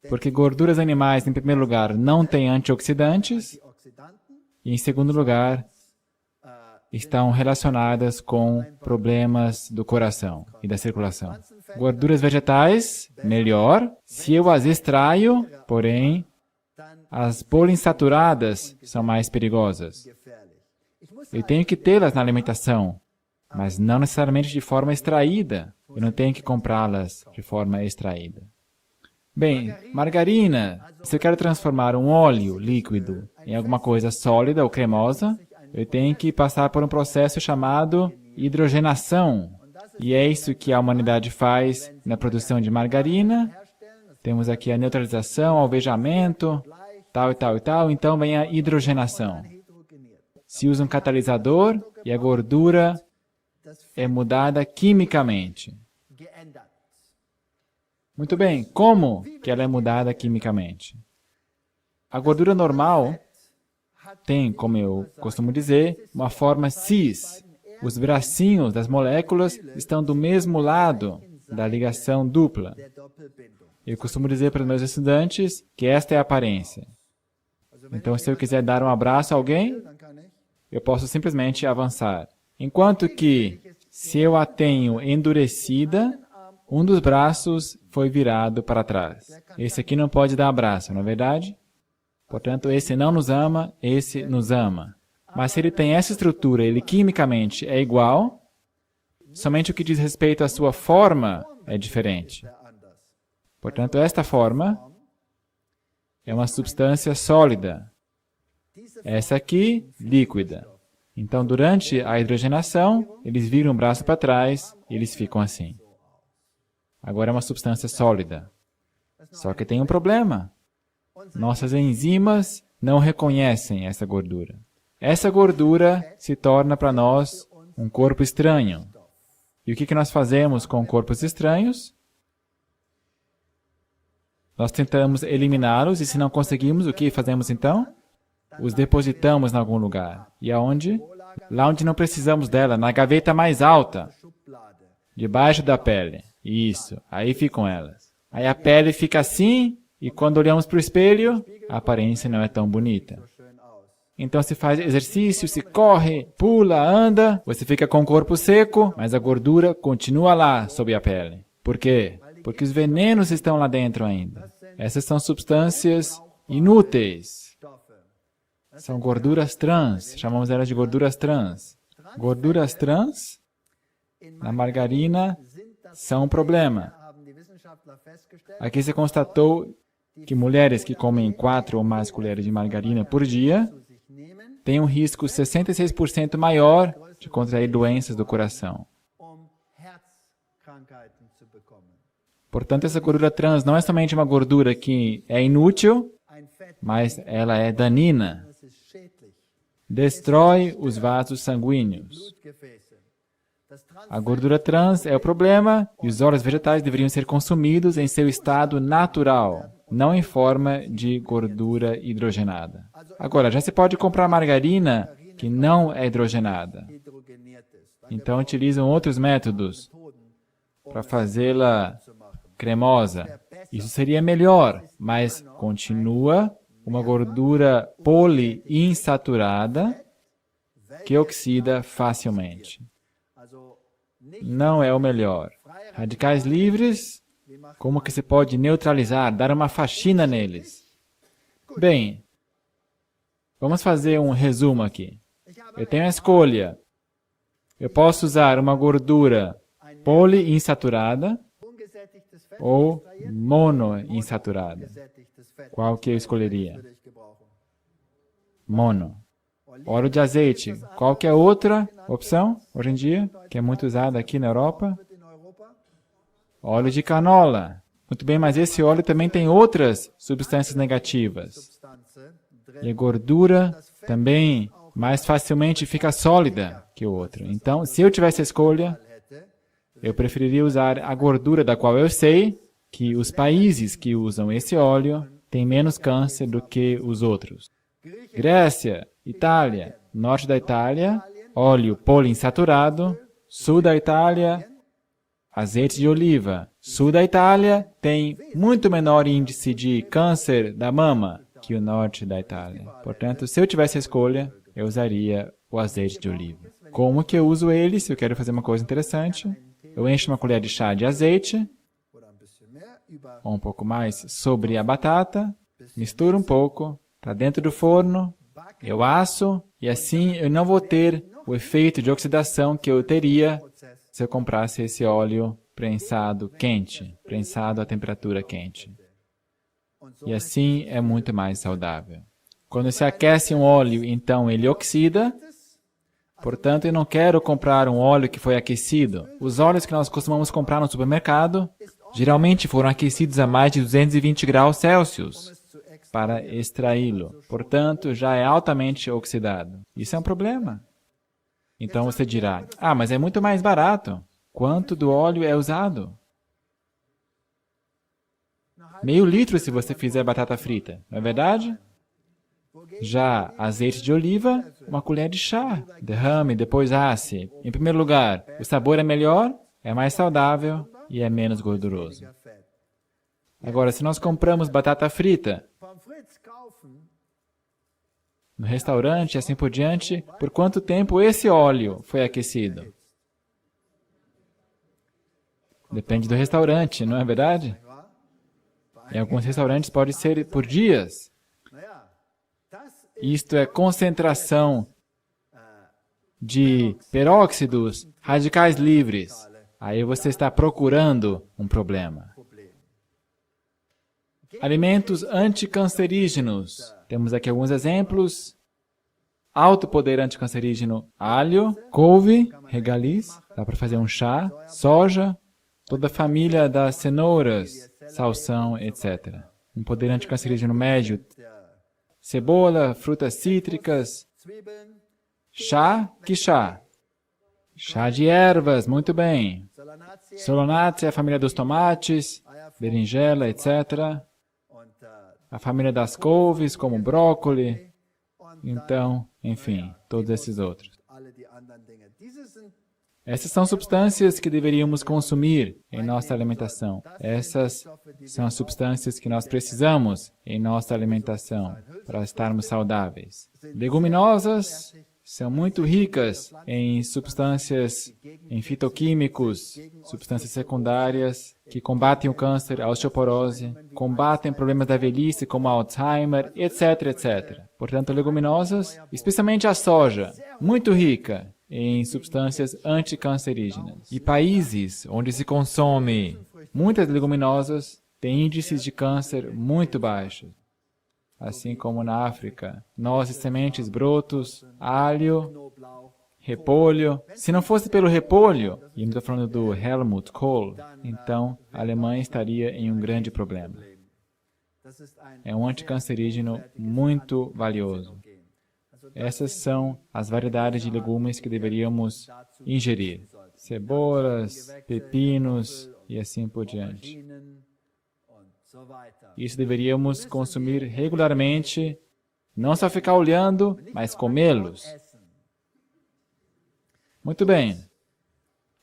porque gorduras animais, em primeiro lugar, não têm antioxidantes, e em segundo lugar, estão relacionadas com problemas do coração e da circulação. Gorduras vegetais, melhor, se eu as extraio, porém, As poliinsaturadas são mais perigosas. Eu tenho que tê-las na alimentação, mas não necessariamente de forma extraída. Eu não tenho que comprá-las de forma extraída. Bem, margarina, se eu quero transformar um óleo líquido em alguma coisa sólida ou cremosa, eu tenho que passar por um processo chamado hidrogenação. E é isso que a humanidade faz na produção de margarina. Temos aqui a neutralização, alvejamento, tal e tal e tal. Então vem a hidrogenação. Se usa um catalisador e a gordura é mudada quimicamente. Muito bem, como que ela é mudada quimicamente? A gordura normal tem, como eu costumo dizer, uma forma cis. Os bracinhos das moléculas estão do mesmo lado da ligação dupla. Eu costumo dizer para os meus estudantes que esta é a aparência. Então, se eu quiser dar um abraço a alguém, eu posso simplesmente avançar. Enquanto que, se eu a tenho endurecida, um dos braços foi virado para trás. Esse aqui não pode dar abraço, não é verdade? Portanto, esse não nos ama, esse nos ama. Mas se ele tem essa estrutura, ele quimicamente é igual, somente o que diz respeito à sua forma é diferente. Portanto, esta forma é uma substância sólida. Essa aqui, líquida. Então, durante a hidrogenação, eles viram o braço para trás e eles ficam assim. Agora é uma substância sólida. Só que tem um problema. Nossas enzimas não reconhecem essa gordura. Essa gordura se torna para nós um corpo estranho. E o que nós fazemos com corpos estranhos? Nós tentamos eliminá-los e se não conseguimos, o que fazemos então? Os depositamos em algum lugar. E aonde? Lá onde não precisamos dela, na gaveta mais alta, debaixo da pele. Isso, aí ficam elas. Aí a pele fica assim, e quando olhamos para o espelho, a aparência não é tão bonita. Então se faz exercício, se corre, pula, anda, você fica com o corpo seco, mas a gordura continua lá sob a pele. Por quê? Porque os venenos estão lá dentro ainda. Essas são substâncias inúteis. São gorduras trans, chamamos elas de gorduras trans. Gorduras trans, na margarina, são um problema. Aqui se constatou que mulheres que comem 4 ou mais colheres de margarina por dia têm um risco 66% maior de contrair doenças do coração. Portanto, essa gordura trans não é somente uma gordura que é inútil, mas ela é danina. Destrói os vasos sanguíneos. A gordura trans é o problema e os óleos vegetais deveriam ser consumidos em seu estado natural, não em forma de gordura hidrogenada. Agora, já se pode comprar margarina que não é hidrogenada. Então, utilizam outros métodos para fazê-la cremosa. Isso seria melhor, mas continua uma gordura poliinsaturada que oxida facilmente. Não é o melhor. Radicais livres, como que se pode neutralizar, dar uma faxina neles? Bem, vamos fazer um resumo aqui. Eu tenho a escolha. Eu posso usar uma gordura poliinsaturada ou monoinsaturada. Qual que eu escolheria? Mono. Óleo de azeite. Qual que é outra opção, hoje em dia, que é muito usada aqui na Europa? Óleo de canola. Muito bem, mas esse óleo também tem outras substâncias negativas. E a gordura também mais facilmente fica sólida que o outro. Então, se eu tivesse a escolha, eu preferiria usar a gordura da qual eu sei que os países que usam esse óleo têm menos câncer do que os outros. Grécia, Itália, norte da Itália, óleo poliinsaturado, sul da Itália, azeite de oliva. Sul da Itália tem muito menor índice de câncer da mama que o norte da Itália. Portanto, se eu tivesse a escolha, eu usaria o azeite de oliva. Como que eu uso ele? Se eu quero fazer uma coisa interessante, eu encho uma colher de chá de azeite, ou um pouco mais, sobre a batata, misturo um pouco, para dentro do forno, eu asso, e assim eu não vou ter o efeito de oxidação que eu teria se eu comprasse esse óleo prensado quente, prensado a temperatura quente. E assim é muito mais saudável. Quando se aquece um óleo, então ele oxida. Portanto, eu não quero comprar um óleo que foi aquecido. Os óleos que nós costumamos comprar no supermercado, geralmente foram aquecidos a mais de 220 graus Celsius para extraí-lo. Portanto, já é altamente oxidado. Isso é um problema. Então você dirá, mas é muito mais barato. Quanto do óleo é usado? Meio litro se você fizer batata frita, não é verdade? Já azeite de oliva, uma colher de chá. Derrame, depois asse. Em primeiro lugar, o sabor é melhor, é mais saudável e é menos gorduroso. Agora, se nós compramos batata frita no restaurante e assim por diante, por quanto tempo esse óleo foi aquecido? Depende do restaurante, não é verdade? Em alguns restaurantes pode ser por dias. Isto é concentração de peróxidos radicais livres. Aí você está procurando um problema. Alimentos anticancerígenos. Temos aqui alguns exemplos. Alto poder anticancerígeno: alho, couve, regaliz, dá para fazer um chá, soja, toda a família das cenouras, salsão, etc. Um poder anticancerígeno médio: cebola, frutas cítricas, chá, que chá? Chá de ervas, muito bem. Solanaceae, a família dos tomates, berinjela, etc. A família das couves, como brócoli. Então, enfim, todos esses outros. Essas são substâncias que deveríamos consumir em nossa alimentação. Essas são as substâncias que nós precisamos em nossa alimentação para estarmos saudáveis. Leguminosas são muito ricas em substâncias, em fitoquímicos, substâncias secundárias que combatem o câncer, a osteoporose, combatem problemas da velhice como Alzheimer, etc, etc. Portanto, leguminosas, especialmente a soja, muito rica em substâncias anticancerígenas. E países onde se consome muitas leguminosas têm índices de câncer muito baixos. Assim como na África, nozes, sementes, brotos, alho, repolho. Se não fosse pelo repolho, e eu estou falando do Helmut Kohl, então a Alemanha estaria em um grande problema. É um anticancerígeno muito valioso. Essas são as variedades de legumes que deveríamos ingerir. Cebolas, pepinos e assim por diante. Isso deveríamos consumir regularmente, não só ficar olhando, mas comê-los. Muito bem.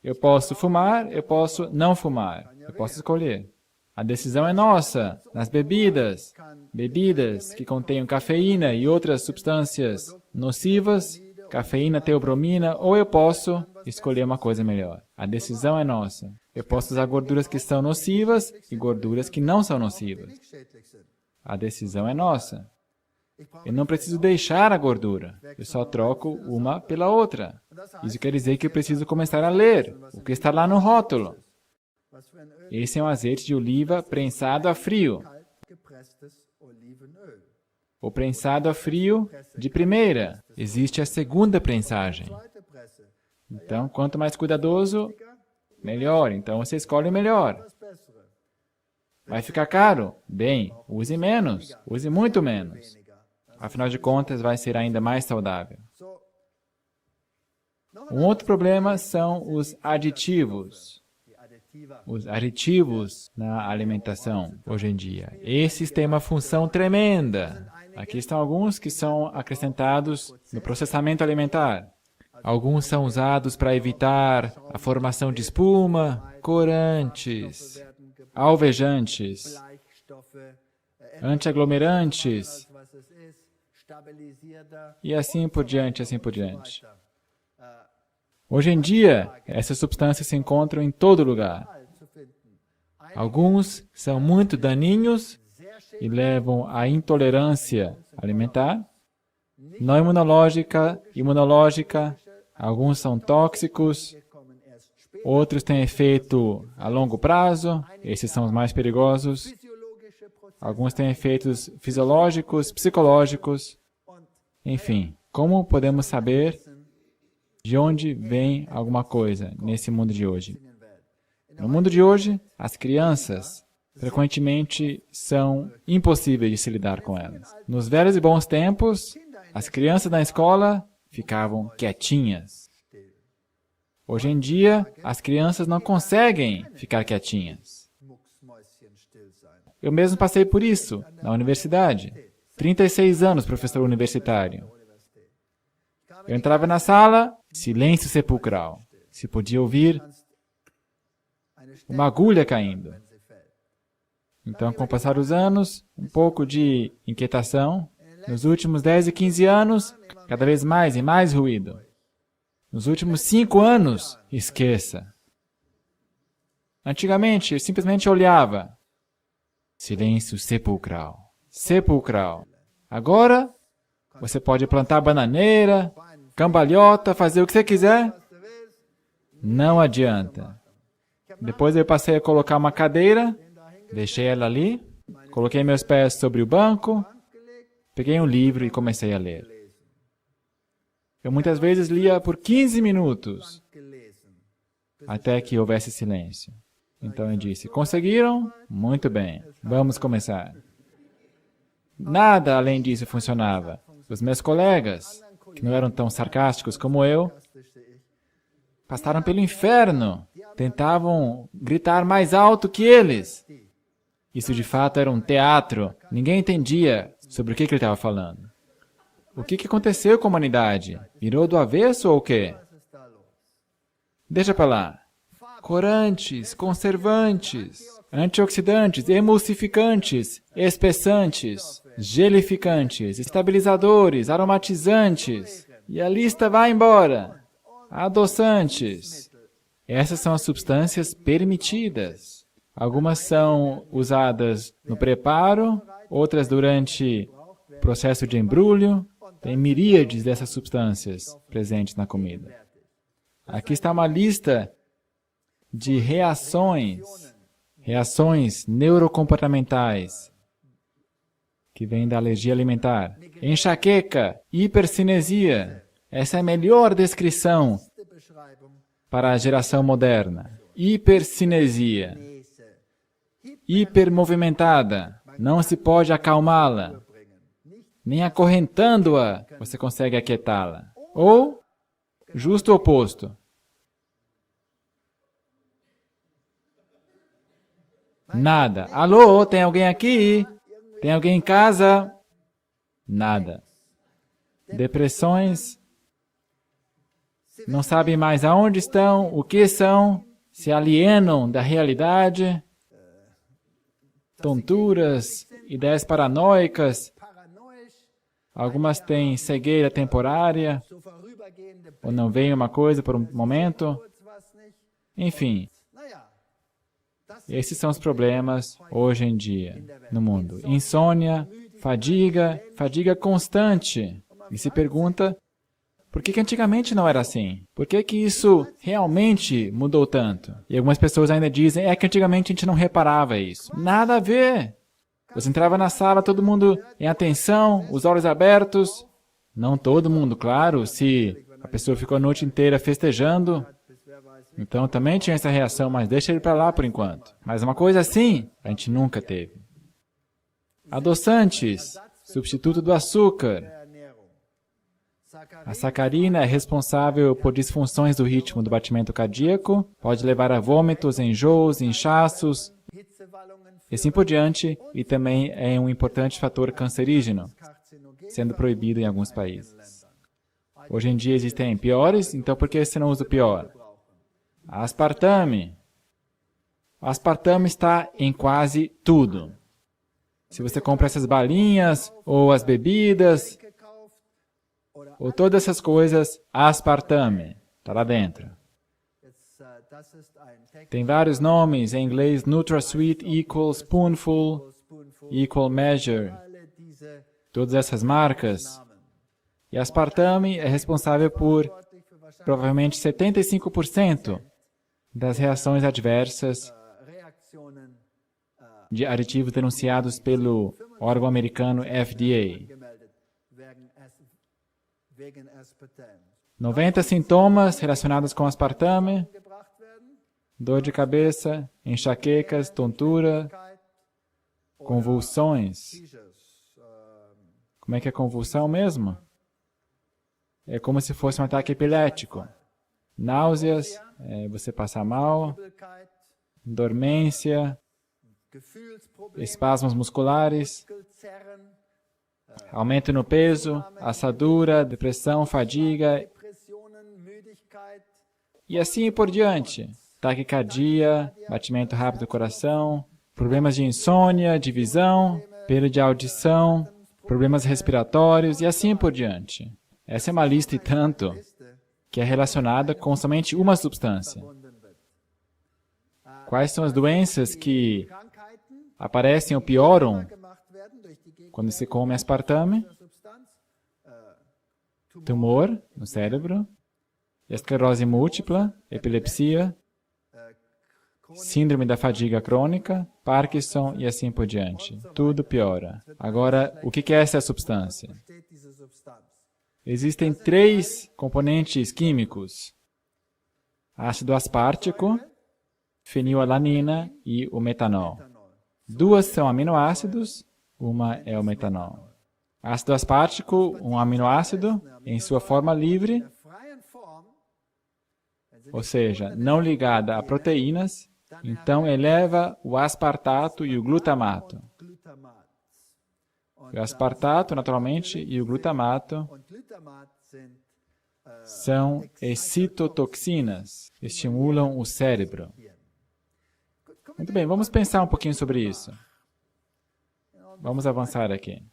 Eu posso fumar, eu posso não fumar. Eu posso escolher. A decisão é nossa. Nas bebidas, bebidas que contenham cafeína e outras substâncias nocivas, cafeína, teobromina, ou eu posso escolher uma coisa melhor. A decisão é nossa. Eu posso usar gorduras que são nocivas e gorduras que não são nocivas. A decisão é nossa. Eu não preciso deixar a gordura. Eu só troco uma pela outra. Isso quer dizer que eu preciso começar a ler o que está lá no rótulo. Esse é um azeite de oliva prensado a frio. O prensado a frio de primeira. Existe a segunda prensagem. Então, quanto mais cuidadoso, melhor. Então, você escolhe o melhor. Vai ficar caro? Bem, use menos. Use muito menos. Afinal de contas, vai ser ainda mais saudável. Um outro problema são os aditivos. Os aditivos na alimentação, hoje em dia. Esses têm uma função tremenda. Aqui estão alguns que são acrescentados no processamento alimentar. Alguns são usados para evitar a formação de espuma, corantes, alvejantes, antiaglomerantes, e assim por diante, assim por diante. Hoje em dia, essas substâncias se encontram em todo lugar. Alguns são muito daninhos e levam à intolerância alimentar. Não imunológica, imunológica, alguns são tóxicos, outros têm efeito a longo prazo, esses são os mais perigosos. Alguns têm efeitos fisiológicos, psicológicos, enfim. Como podemos saber de onde vem alguma coisa nesse mundo de hoje? No mundo de hoje, as crianças frequentemente são impossíveis de se lidar com elas. Nos velhos e bons tempos, as crianças na escola ficavam quietinhas. Hoje em dia, as crianças não conseguem ficar quietinhas. Eu mesmo passei por isso na universidade. 36 anos, professor universitário. Eu entrava na sala, silêncio sepulcral. Se podia ouvir uma agulha caindo. Então, com o passar dos anos, um pouco de inquietação. Nos últimos 10 e 15 anos, cada vez mais e mais ruído. Nos últimos 5 anos, esqueça. Antigamente, eu simplesmente olhava. Silêncio sepulcral. Sepulcral. Agora, você pode plantar bananeira, cambalhota, fazer o que você quiser. Não adianta. Depois eu passei a colocar uma cadeira, deixei ela ali, coloquei meus pés sobre o banco, peguei um livro e comecei a ler. Eu muitas vezes lia por 15 minutos, até que houvesse silêncio. Então eu disse, conseguiram? Muito bem, vamos começar. Nada além disso funcionava. Os meus colegas, que não eram tão sarcásticos como eu, passaram pelo inferno. Tentavam gritar mais alto que eles. Isso de fato era um teatro. Ninguém entendia sobre o que ele estava falando. O que aconteceu com a humanidade? Virou do avesso ou o quê? Deixa para lá. Corantes, conservantes, antioxidantes, emulsificantes, espessantes, gelificantes, estabilizadores, aromatizantes. E a lista vai embora. Adoçantes. Essas são as substâncias permitidas. Algumas são usadas no preparo, outras durante o processo de embrulho. Tem miríades dessas substâncias presentes na comida. Aqui está uma lista de reações neurocomportamentais que vêm da alergia alimentar. Enxaqueca, hipercinesia. Essa é a melhor descrição para a geração moderna. Hipercinesia. Hipermovimentada. Não se pode acalmá-la. Nem acorrentando-a você consegue aquietá-la. Ou, justo o oposto. Nada. Alô, tem alguém aqui? Tem alguém em casa? Nada. Depressões. Não sabem mais aonde estão, o que são, se alienam da realidade, tonturas, ideias paranoicas, algumas têm cegueira temporária, ou não veem uma coisa por um momento. Enfim, esses são os problemas hoje em dia no mundo. Insônia, fadiga constante. E se pergunta, por que antigamente não era assim? Por que isso realmente mudou tanto? E algumas pessoas ainda dizem, é que antigamente a gente não reparava isso. Nada a ver. Você entrava na sala, todo mundo em atenção, os olhos abertos. Não todo mundo, claro. Se a pessoa ficou a noite inteira festejando, então também tinha essa reação, mas deixa ele para lá por enquanto. Mas uma coisa assim, a gente nunca teve. Adoçantes, substituto do açúcar. A sacarina é responsável por disfunções do ritmo do batimento cardíaco, pode levar a vômitos, enjoos, inchaços, e assim por diante, e também é um importante fator cancerígeno, sendo proibido em alguns países. Hoje em dia existem piores, então por que você não usa o pior? Aspartame. O aspartame está em quase tudo. Se você compra essas balinhas, ou as bebidas, ou todas essas coisas, aspartame, está lá dentro. Tem vários nomes, em inglês, NutraSweet equals spoonful, Equal Measure, todas essas marcas. E aspartame é responsável por provavelmente 75% das reações adversas de aditivos denunciados pelo órgão americano FDA. 90 sintomas relacionados com aspartame: dor de cabeça, enxaquecas, tontura, convulsões. Como é que é convulsão mesmo? É como se fosse um ataque epilético. Náuseas, você passa mal, dormência, espasmos musculares, aumento no peso, assadura, depressão, fadiga, e assim por diante. Taquicardia, batimento rápido do coração, problemas de insônia, de visão, perda de audição, problemas respiratórios e assim por diante. Essa é uma lista e tanto que é relacionada com somente uma substância. Quais são as doenças que aparecem ou pioram quando se come aspartame? Tumor no cérebro, esclerose múltipla, epilepsia, síndrome da fadiga crônica, Parkinson e assim por diante. Tudo piora. Agora, o que é essa substância? Existem 3 componentes químicos: ácido aspartico, fenilalanina e o metanol. 2 são aminoácidos, uma é o metanol. Ácido aspartico, um aminoácido, em sua forma livre, ou seja, não ligada a proteínas, então eleva o aspartato e o glutamato. O aspartato, naturalmente, e o glutamato são excitotoxinas, estimulam o cérebro. Muito bem, vamos pensar um pouquinho sobre isso. Vamos avançar aqui.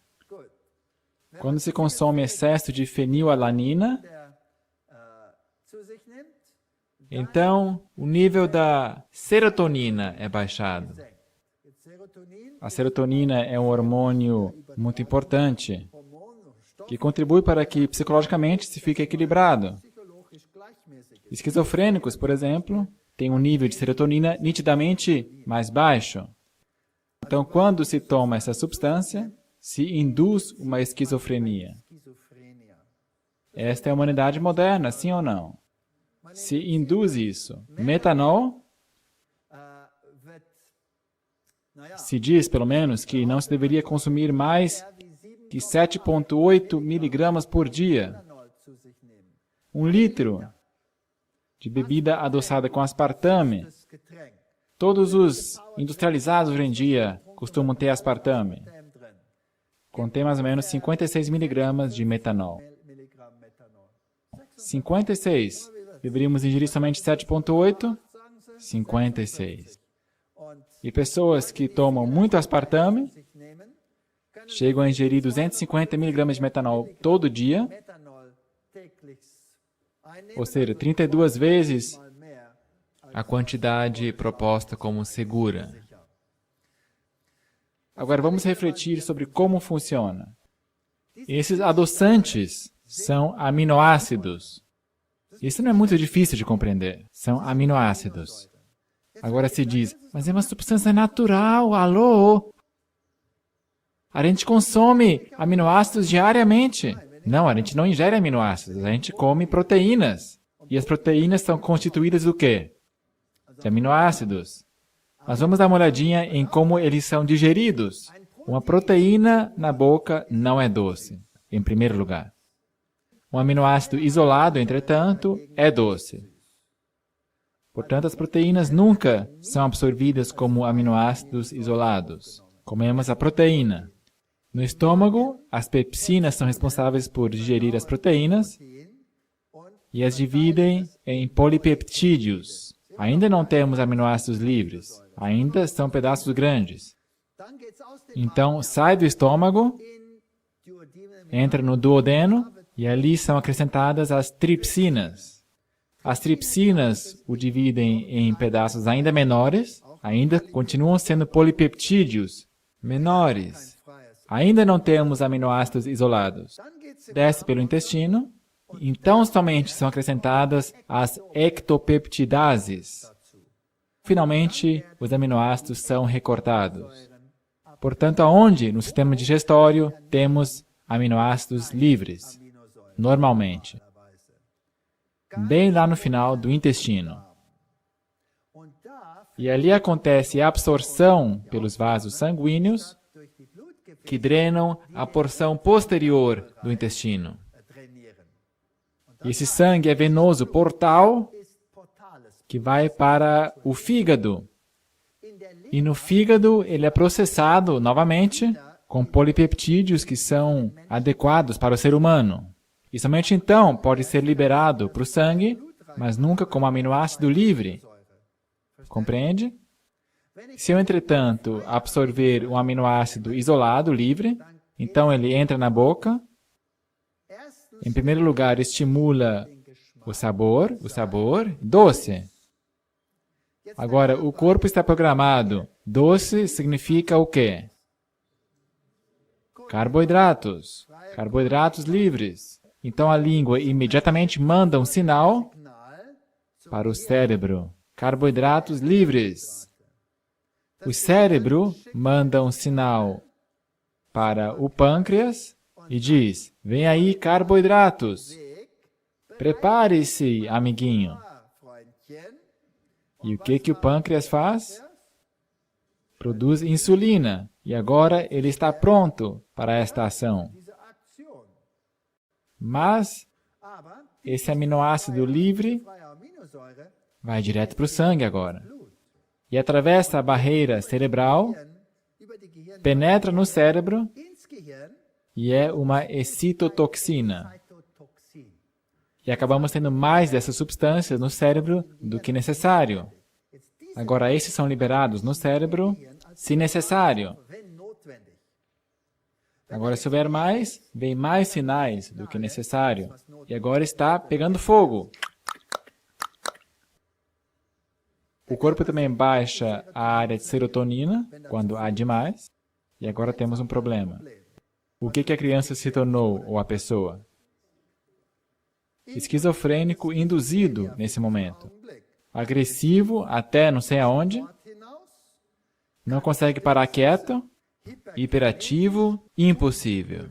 Quando se consome excesso de fenilalanina, então o nível da serotonina é baixado. A serotonina é um hormônio muito importante que contribui para que psicologicamente se fique equilibrado. Esquizofrênicos, por exemplo, têm um nível de serotonina nitidamente mais baixo. Então, quando se toma essa substância, se induz uma esquizofrenia. Esta é a humanidade moderna, sim ou não? Se induz isso. Metanol, se diz, pelo menos, que não se deveria consumir mais que 7,8 miligramas por dia. 1 litro de bebida adoçada com aspartame. Todos os industrializados hoje em dia costumam ter aspartame. Contém mais ou menos 56 miligramas de metanol. 56. Deveríamos ingerir somente 7,8? 56. E pessoas que tomam muito aspartame chegam a ingerir 250 miligramas de metanol todo dia, ou seja, 32 vezes a quantidade proposta como segura. Agora vamos refletir sobre como funciona. Esses adoçantes são aminoácidos. Isso não é muito difícil de compreender. São aminoácidos. Agora se diz, mas é uma substância natural, alô? A gente consome aminoácidos diariamente. Não, a gente não ingere aminoácidos, a gente come proteínas. E as proteínas são constituídas do quê? De aminoácidos. Mas vamos dar uma olhadinha em como eles são digeridos. Uma proteína na boca não é doce, em primeiro lugar. Um aminoácido isolado, entretanto, é doce. Portanto, as proteínas nunca são absorvidas como aminoácidos isolados. Comemos a proteína. No estômago, as pepsinas são responsáveis por digerir as proteínas e as dividem em polipeptídeos. Ainda não temos aminoácidos livres. Ainda são pedaços grandes. Então, sai do estômago, entra no duodeno e ali são acrescentadas as tripsinas. As tripsinas o dividem em pedaços ainda menores, ainda continuam sendo polipeptídeos, menores. Ainda não temos aminoácidos isolados. Desce pelo intestino, então somente são acrescentadas as ectopeptidases. Finalmente, os aminoácidos são recortados. Portanto, aonde no sistema digestório temos aminoácidos livres? Normalmente. Bem lá no final do intestino. E ali acontece a absorção pelos vasos sanguíneos que drenam a porção posterior do intestino. Esse sangue é venoso portal que vai para o fígado. E no fígado ele é processado novamente com polipeptídeos que são adequados para o ser humano. E somente então pode ser liberado para o sangue, mas nunca como aminoácido livre. Compreende? Se eu, entretanto, absorver um aminoácido isolado, livre, então ele entra na boca. Em primeiro lugar, estimula o sabor doce. Agora, o corpo está programado. Doce significa o quê? Carboidratos. Carboidratos livres. Então a língua imediatamente manda um sinal para o cérebro. Carboidratos livres. O cérebro manda um sinal para o pâncreas e diz: vem aí carboidratos. Prepare-se, amiguinho. E o que o pâncreas faz? Produz insulina. E agora ele está pronto para esta ação. Mas esse aminoácido livre vai direto para o sangue agora. E atravessa a barreira cerebral, penetra no cérebro e é uma excitotoxina. E acabamos tendo mais dessas substâncias no cérebro do que necessário. Agora, esses são liberados no cérebro, se necessário. Agora, se houver mais, vem mais sinais do que necessário. E agora está pegando fogo. O corpo também baixa a área de serotonina, quando há demais. E agora temos um problema. O que a criança se tornou, ou a pessoa? Esquizofrênico induzido nesse momento. Agressivo até não sei aonde. Não consegue parar quieto. Hiperativo, impossível.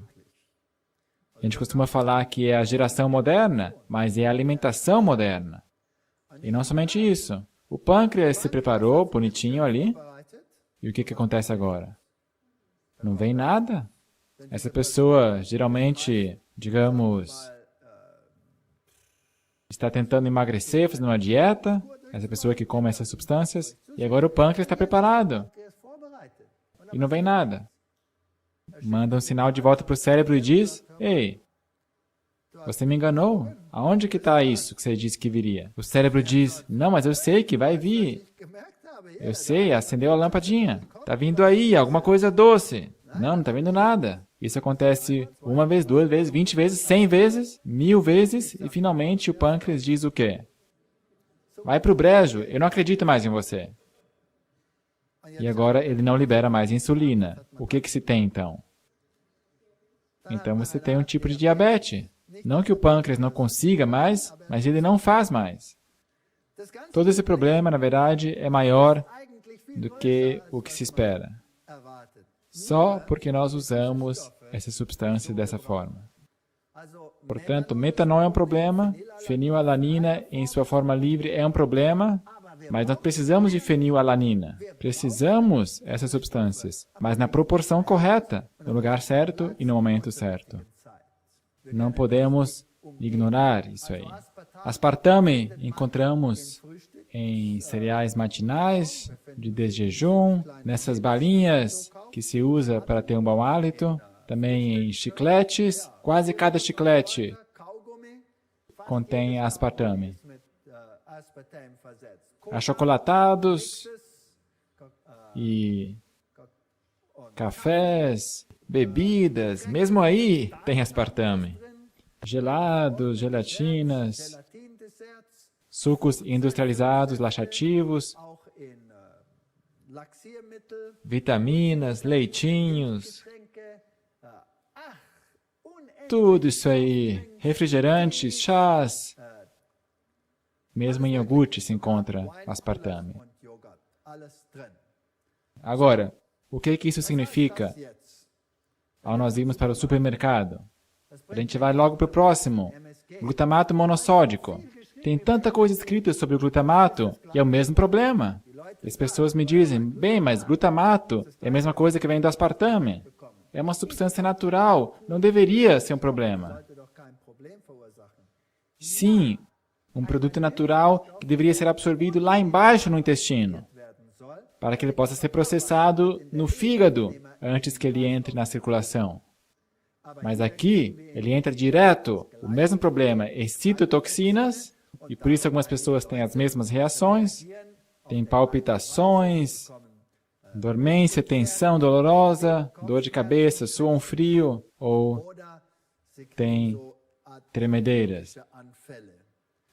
A gente costuma falar que é a geração moderna, mas é a alimentação moderna. E não somente isso. O pâncreas se preparou bonitinho ali. E o que acontece agora? Não vem nada. Essa pessoa, geralmente, digamos, está tentando emagrecer, fazendo uma dieta. Essa pessoa que come essas substâncias. E agora o pâncreas está preparado. E não vem nada. Manda um sinal de volta para o cérebro e diz: ei, você me enganou? Aonde que está isso que você disse que viria? O cérebro diz: não, mas eu sei que vai vir. Eu sei, acendeu a lampadinha. Está vindo aí, alguma coisa doce. Não está vindo nada. Isso acontece 1 vez, 2 vezes, 20 vezes, 100 vezes, 1000 vezes e finalmente o pâncreas diz o quê? Vai para o brejo, eu não acredito mais em você. E agora ele não libera mais insulina. O que se tem então? Então você tem um tipo de diabetes. Não que o pâncreas não consiga mais, mas ele não faz mais. Todo esse problema, na verdade, é maior do que o que se espera. Só porque nós usamos essa substância dessa forma. Portanto, metanol é um problema, fenilalanina em sua forma livre é um problema, mas nós precisamos de fenilalanina. Precisamos dessas substâncias, mas na proporção correta, no lugar certo e no momento certo. Não podemos ignorar isso aí. Aspartame encontramos em cereais matinais, de desjejum, nessas balinhas que se usa para ter um bom hálito, também em chicletes. Quase cada chiclete contém aspartame. Achocolatados e cafés, bebidas, mesmo aí tem aspartame. Gelados, gelatinas, sucos industrializados, laxativos, vitaminas, leitinhos, tudo isso aí, refrigerantes, chás, mesmo em iogurte se encontra aspartame. Agora, o que isso significa ao nós irmos para o supermercado? A gente vai logo para o próximo, glutamato monossódico. Tem tanta coisa escrita sobre o glutamato e é o mesmo problema. As pessoas me dizem, bem, mas glutamato é a mesma coisa que vem do aspartame. É uma substância natural, não deveria ser um problema. Sim, um produto natural que deveria ser absorvido lá embaixo no intestino, para que ele possa ser processado no fígado antes que ele entre na circulação. Mas aqui, ele entra direto. O mesmo problema é citotoxinas, e por isso algumas pessoas têm as mesmas reações, têm palpitações, dormência, tensão dolorosa, dor de cabeça, suor frio, ou tem tremedeiras.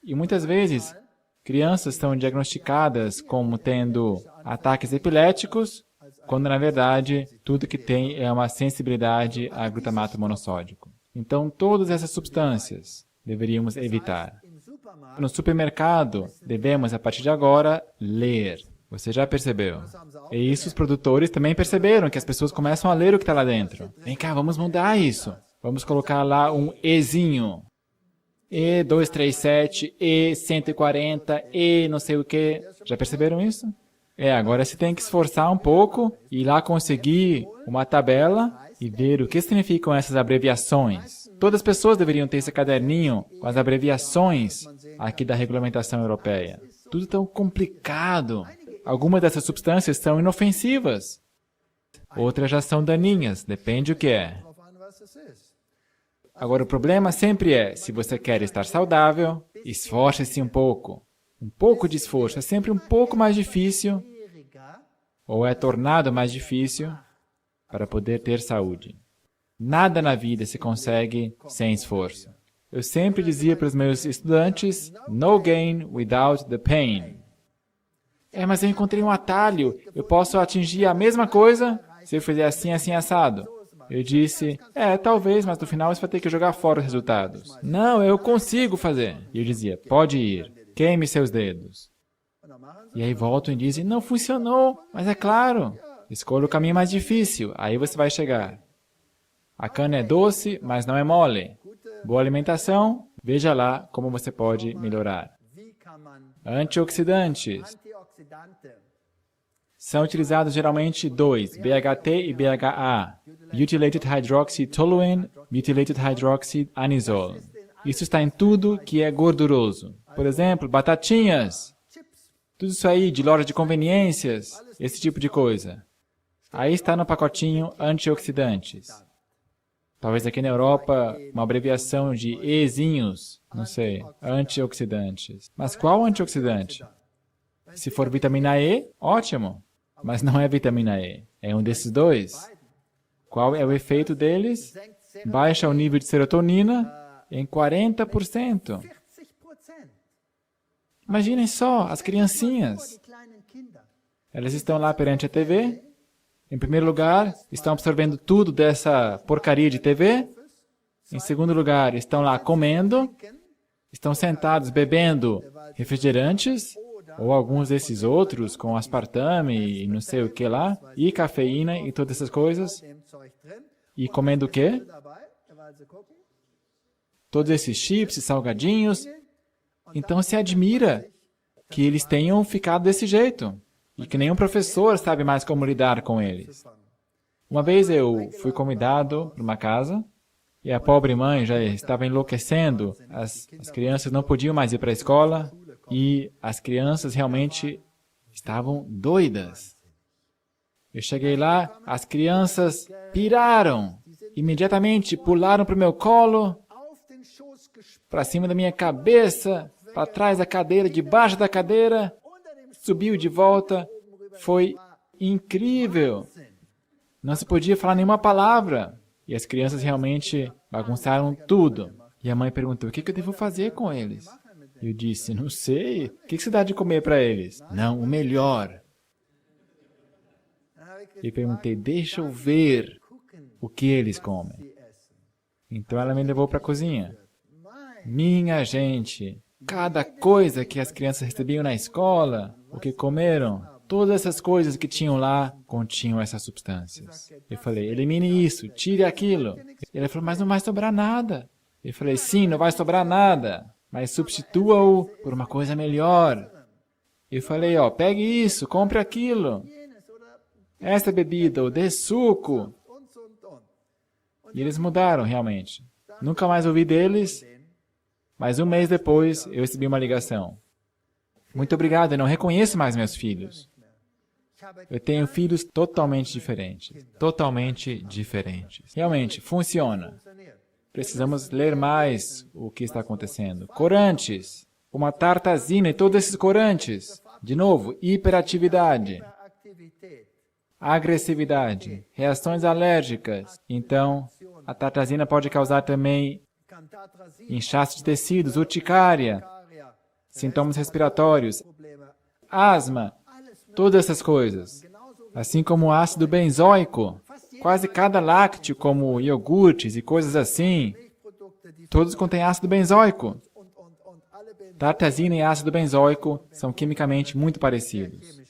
E muitas vezes, crianças são diagnosticadas como tendo ataques epiléticos, quando na verdade tudo que tem é uma sensibilidade a glutamato monossódico. Então, todas essas substâncias deveríamos evitar. No supermercado, devemos, a partir de agora, ler. Você já percebeu? E isso os produtores também perceberam, que as pessoas começam a ler o que está lá dentro. Vem cá, vamos mudar isso. Vamos colocar lá um Ezinho. E237, E140, E não sei o quê. Já perceberam isso? Agora você tem que esforçar um pouco, ir lá conseguir uma tabela e ver o que significam essas abreviações. Todas as pessoas deveriam ter esse caderninho com as abreviações aqui da regulamentação europeia. Tudo tão complicado. Algumas dessas substâncias são inofensivas. Outras já são daninhas, depende o que é. Agora, o problema sempre é, se você quer estar saudável, esforce-se um pouco. Um pouco de esforço é sempre um pouco mais difícil, ou é tornado mais difícil, para poder ter saúde. Nada na vida se consegue sem esforço. Eu sempre dizia para os meus estudantes, no gain without the pain. Mas eu encontrei um atalho, eu posso atingir a mesma coisa se eu fizer assim, assim, assado. Eu disse, talvez, mas no final você vai ter que jogar fora os resultados. Não, eu consigo fazer. E eu dizia, pode ir, queime seus dedos. E aí voltam e dizem, não funcionou, mas é claro, escolha o caminho mais difícil, aí você vai chegar. A cana é doce, mas não é mole. Boa alimentação, veja lá como você pode melhorar. Antioxidantes. São utilizados geralmente dois, BHT e BHA, Butylated Hydroxy Toluene, Butylated Hydroxy Anisole. Isso está em tudo que é gorduroso. Por exemplo, batatinhas, tudo isso aí de loja de conveniências, esse tipo de coisa. Aí está no pacotinho antioxidantes. Talvez aqui na Europa, uma abreviação de Ezinhos, não sei, antioxidantes. Mas qual antioxidante? Se for vitamina E, ótimo. Mas não é vitamina E, é um desses dois. Qual é o efeito deles? Baixa o nível de serotonina em 40%. Imaginem só, as criancinhas. Elas estão lá perante a TV. Em primeiro lugar, estão absorvendo tudo dessa porcaria de TV. Em segundo lugar, estão lá comendo. Estão sentados bebendo refrigerantes, ou alguns desses outros, com aspartame e não sei o que lá, e cafeína e todas essas coisas. E comendo o quê? Todos esses chips e salgadinhos. Então se admira que eles tenham ficado desse jeito. E que nenhum professor sabe mais como lidar com eles. Uma vez eu fui convidado para uma casa, e a pobre mãe já estava enlouquecendo. As crianças não podiam mais ir para a escola, e as crianças realmente estavam doidas. Eu cheguei lá, as crianças piraram. Imediatamente pularam para o meu colo, para cima da minha cabeça, para trás da cadeira, debaixo da cadeira. Subiu de volta, foi incrível. Não se podia falar nenhuma palavra. E as crianças realmente bagunçaram tudo. E a mãe perguntou, o que eu devo fazer com eles? Eu disse, não sei, o que você dá de comer para eles? Não, o melhor. E perguntei, deixa eu ver o que eles comem. Então ela me levou para a cozinha. Minha gente, cada coisa que as crianças recebiam na escola, o que comeram, todas essas coisas que tinham lá continham essas substâncias. Eu falei, elimine isso, tire aquilo. Ele falou, mas não vai sobrar nada. Eu falei, sim, não vai sobrar nada, mas substitua-o por uma coisa melhor. Eu falei, ó, pegue isso, compre aquilo. Essa bebida, ou dê suco. E eles mudaram, realmente. Nunca mais ouvi deles, mas um mês depois eu recebi uma ligação. Muito obrigado, eu não reconheço mais meus filhos. Eu tenho filhos totalmente diferentes. Totalmente diferentes. Realmente, funciona. Precisamos ler mais o que está acontecendo. Corantes, uma tartazina e todos esses corantes. De novo, hiperatividade, agressividade, reações alérgicas. Então, a tartazina pode causar também inchaço de tecidos, urticária, sintomas respiratórios, asma, todas essas coisas. Assim como o ácido benzoico. Quase cada lácteo, como iogurtes e coisas assim, todos contêm ácido benzoico. Tartazina e ácido benzoico são quimicamente muito parecidos.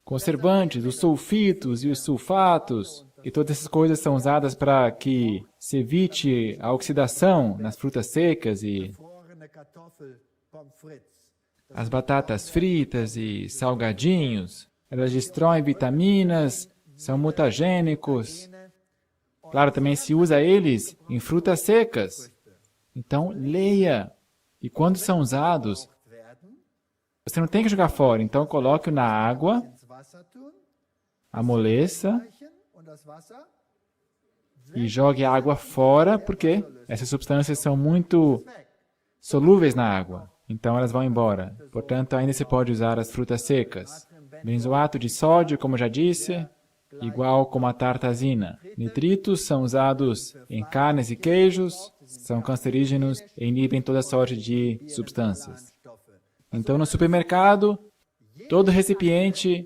Conservantes, os sulfitos e os sulfatos, e todas essas coisas são usadas para que se evite a oxidação nas frutas secas e as batatas fritas e salgadinhos. Elas destroem vitaminas, são mutagênicos. Claro, também se usa eles em frutas secas. Então, leia. E quando são usados, você não tem que jogar fora. Então, coloque-o na água, amoleça e jogue a água fora, porque essas substâncias são muito solúveis na água. Então, elas vão embora. Portanto, ainda se pode usar as frutas secas. Benzoato de sódio, como já disse, igual como a tartazina. Nitritos são usados em carnes e queijos, são cancerígenos e inibem toda sorte de substâncias. Então, no supermercado, todo recipiente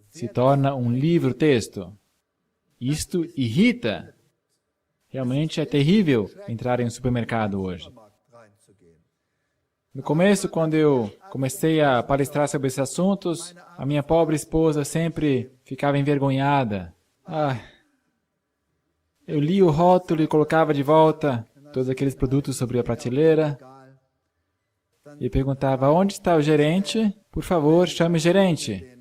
se torna um livro-texto. Isto irrita. Realmente é terrível entrar em um supermercado hoje. No começo, quando eu comecei a palestrar sobre esses assuntos, a minha pobre esposa sempre ficava envergonhada. Eu lia o rótulo e colocava de volta todos aqueles produtos sobre a prateleira e perguntava, onde está o gerente? Por favor, chame o gerente.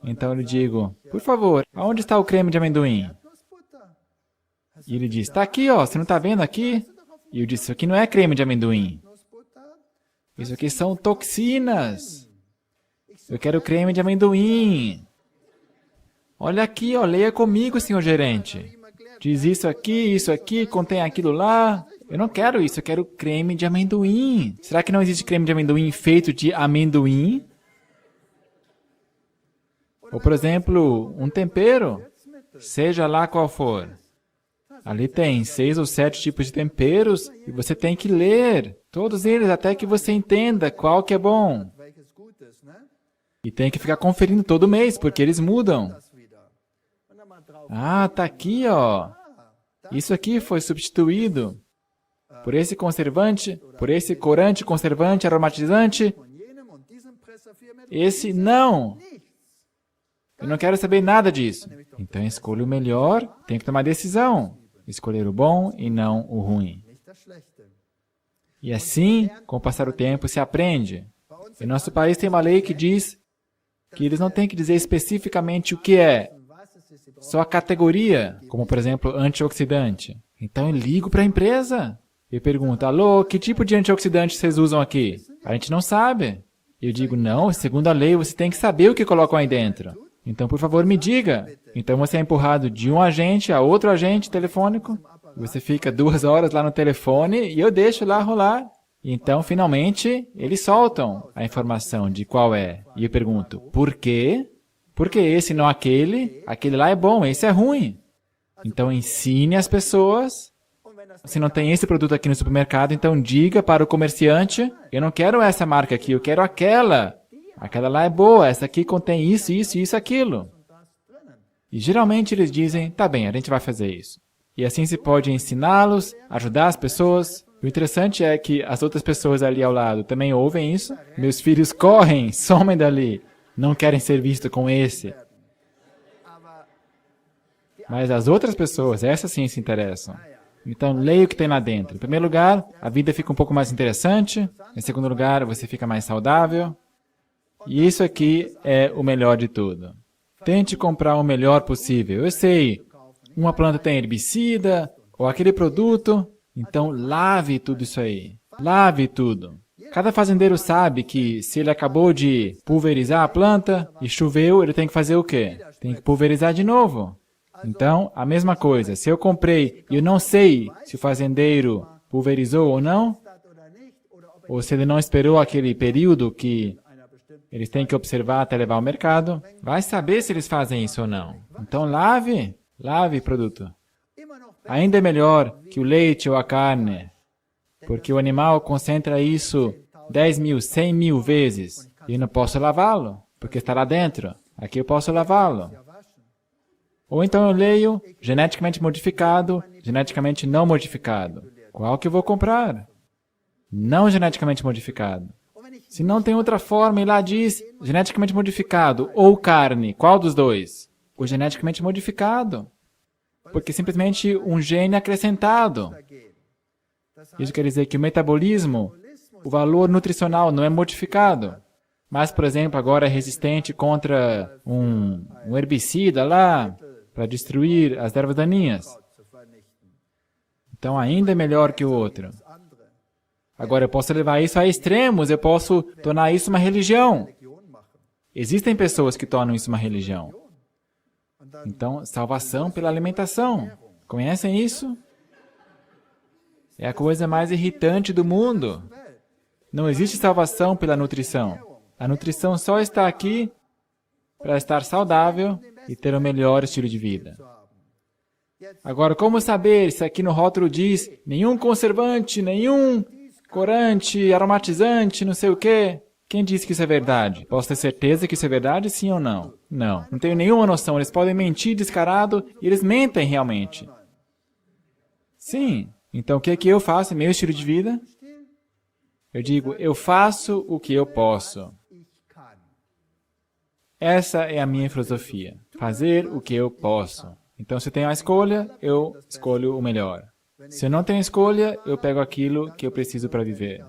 Então eu lhe digo, por favor, aonde está o creme de amendoim? E ele diz, está aqui, ó, você não está vendo aqui? E eu disse, isso aqui não é creme de amendoim. Isso aqui são toxinas. Eu quero creme de amendoim. Olha aqui, ó, leia comigo, senhor gerente. Diz isso aqui, contém aquilo lá. Eu não quero isso, eu quero creme de amendoim. Será que não existe creme de amendoim feito de amendoim? Ou, por exemplo, um tempero, seja lá qual for. Ali tem 6 ou 7 tipos de temperos e você tem que ler todos eles até que você entenda qual que é bom. E tem que ficar conferindo todo mês, porque eles mudam. Ah, tá aqui, ó. Isso aqui foi substituído por esse conservante, por esse corante, conservante, aromatizante. Esse não. Eu não quero saber nada disso. Então escolha o melhor, tem que tomar decisão. Escolher o bom e não o ruim. E assim, com o passar do tempo, se aprende. Em nosso país tem uma lei que diz que eles não têm que dizer especificamente o que é, só a categoria, como por exemplo, antioxidante. Então eu ligo para a empresa e pergunto, alô, que tipo de antioxidante vocês usam aqui? A gente não sabe. Eu digo, não, segundo a lei você tem que saber o que colocam aí dentro. Então, por favor, me diga. Então você é empurrado de um agente a outro agente telefônico. Você fica 2 horas lá no telefone e eu deixo lá rolar. Então, finalmente, eles soltam a informação de qual é. E eu pergunto, por quê? Por que esse não aquele? Aquele lá é bom, esse é ruim. Então, ensine as pessoas. Se não tem esse produto aqui no supermercado, então diga para o comerciante, eu não quero essa marca aqui, eu quero aquela. aquela lá é boa, essa aqui contém isso, isso e isso, aquilo. E geralmente eles dizem, tá bem, a gente vai fazer isso. E assim se pode ensiná-los, ajudar as pessoas. O interessante é que as outras pessoas ali ao lado também ouvem isso. Meus filhos correm, somem dali, não querem ser vistos com esse. Mas as outras pessoas, essas sim se interessam. Então, leia o que tem lá dentro. Em primeiro lugar, a vida fica um pouco mais interessante. Em segundo lugar, você fica mais saudável. E isso aqui é o melhor de tudo. Tente comprar o melhor possível. Eu sei, uma planta tem herbicida, ou aquele produto. Então, lave tudo isso aí. Lave tudo. Cada fazendeiro sabe que se ele acabou de pulverizar a planta e choveu, ele tem que fazer o quê? Tem que pulverizar de novo. Então, a mesma coisa. Se eu comprei e eu não sei se o fazendeiro pulverizou ou não, ou se ele não esperou aquele período que eles têm que observar até levar ao mercado, vai saber se eles fazem isso ou não. Então, lave o produto. Ainda é melhor que o leite ou a carne, porque o animal concentra isso 10.000, 100.000 vezes. E eu não posso lavá-lo, porque está lá dentro. Aqui eu posso lavá-lo. Ou então eu leio geneticamente modificado, geneticamente não modificado. Qual que eu vou comprar? Não geneticamente modificado. Se não tem outra forma e lá diz geneticamente modificado ou carne, qual dos dois? O geneticamente modificado. Porque simplesmente um gene acrescentado. Isso quer dizer que o metabolismo, o valor nutricional não é modificado. Mas, por exemplo, agora é resistente contra um herbicida lá, para destruir as ervas daninhas. Então, ainda é melhor que o outro. Agora, eu posso levar isso a extremos, eu posso tornar isso uma religião. Existem pessoas que tornam isso uma religião. Então, salvação pela alimentação. Conhecem isso? É a coisa mais irritante do mundo. Não existe salvação pela nutrição. A nutrição só está aqui para estar saudável e ter o melhor estilo de vida. Agora, como saber se aqui no rótulo diz nenhum conservante, nenhum corante, aromatizante, não sei o quê? Quem disse que isso é verdade? Posso ter certeza que isso é verdade, sim ou não? Não. Não tenho nenhuma noção. Eles podem mentir descarado e eles mentem realmente. Sim. Então, o que é que eu faço? Meu estilo de vida? Eu digo, eu faço o que eu posso. Essa é a minha filosofia. Fazer o que eu posso. Então, se eu tenho a escolha, eu escolho o melhor. Se eu não tenho escolha, eu pego aquilo que eu preciso para viver.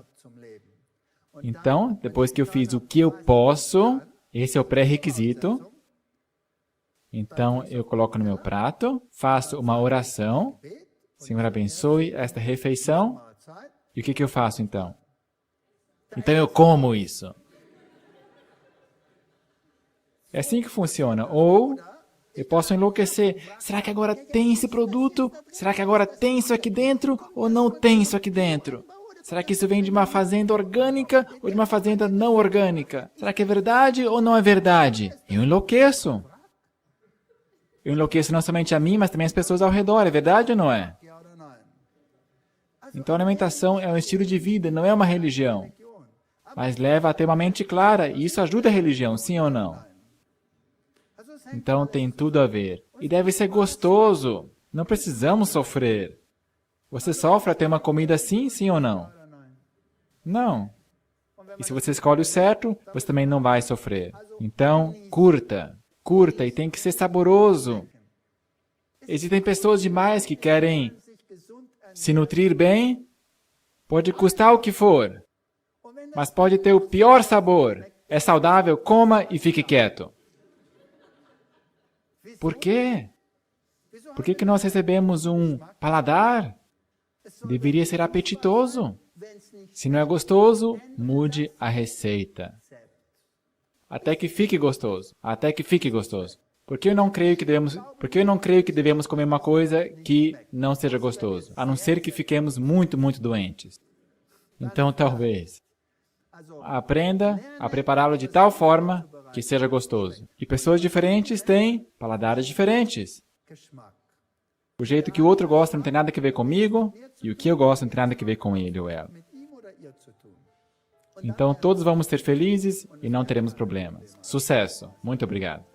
Então, depois que eu fiz o que eu posso, esse é o pré-requisito. Então, eu coloco no meu prato, faço uma oração. Senhor, abençoe esta refeição. E o que eu faço, então? Então, eu como isso. É assim que funciona. Ou eu posso enlouquecer. Será que agora tem esse produto? Será que agora tem isso aqui dentro? Ou não tem isso aqui dentro? Será que isso vem de uma fazenda orgânica ou de uma fazenda não orgânica? Será que é verdade ou não é verdade? Eu enlouqueço. Eu enlouqueço não somente a mim, mas também as pessoas ao redor. É verdade ou não é? Então, a alimentação é um estilo de vida, não é uma religião. Mas leva a ter uma mente clara, e isso ajuda a religião, sim ou não? Então, tem tudo a ver. E deve ser gostoso. Não precisamos sofrer. Você sofre a ter uma comida assim, sim ou não? Não. E se você escolhe o certo, você também não vai sofrer. Então, curta. Curta e tem que ser saboroso. Existem pessoas demais que querem se nutrir bem. Pode custar o que for, mas pode ter o pior sabor. É saudável, coma e fique quieto. Por quê? Por que nós recebemos um paladar? Deveria ser apetitoso. Se não é gostoso, mude a receita. Até que fique gostoso. Até que fique gostoso. Porque eu não creio que devemos comer uma coisa que não seja gostoso, a não ser que fiquemos muito, muito doentes. Então, talvez, aprenda a prepará-lo de tal forma que seja gostoso. E pessoas diferentes têm paladares diferentes. O jeito que o outro gosta não tem nada a ver comigo, e o que eu gosto não tem nada a ver com ele ou ela. Então todos vamos ser felizes e não teremos problemas. Sucesso! Muito obrigado.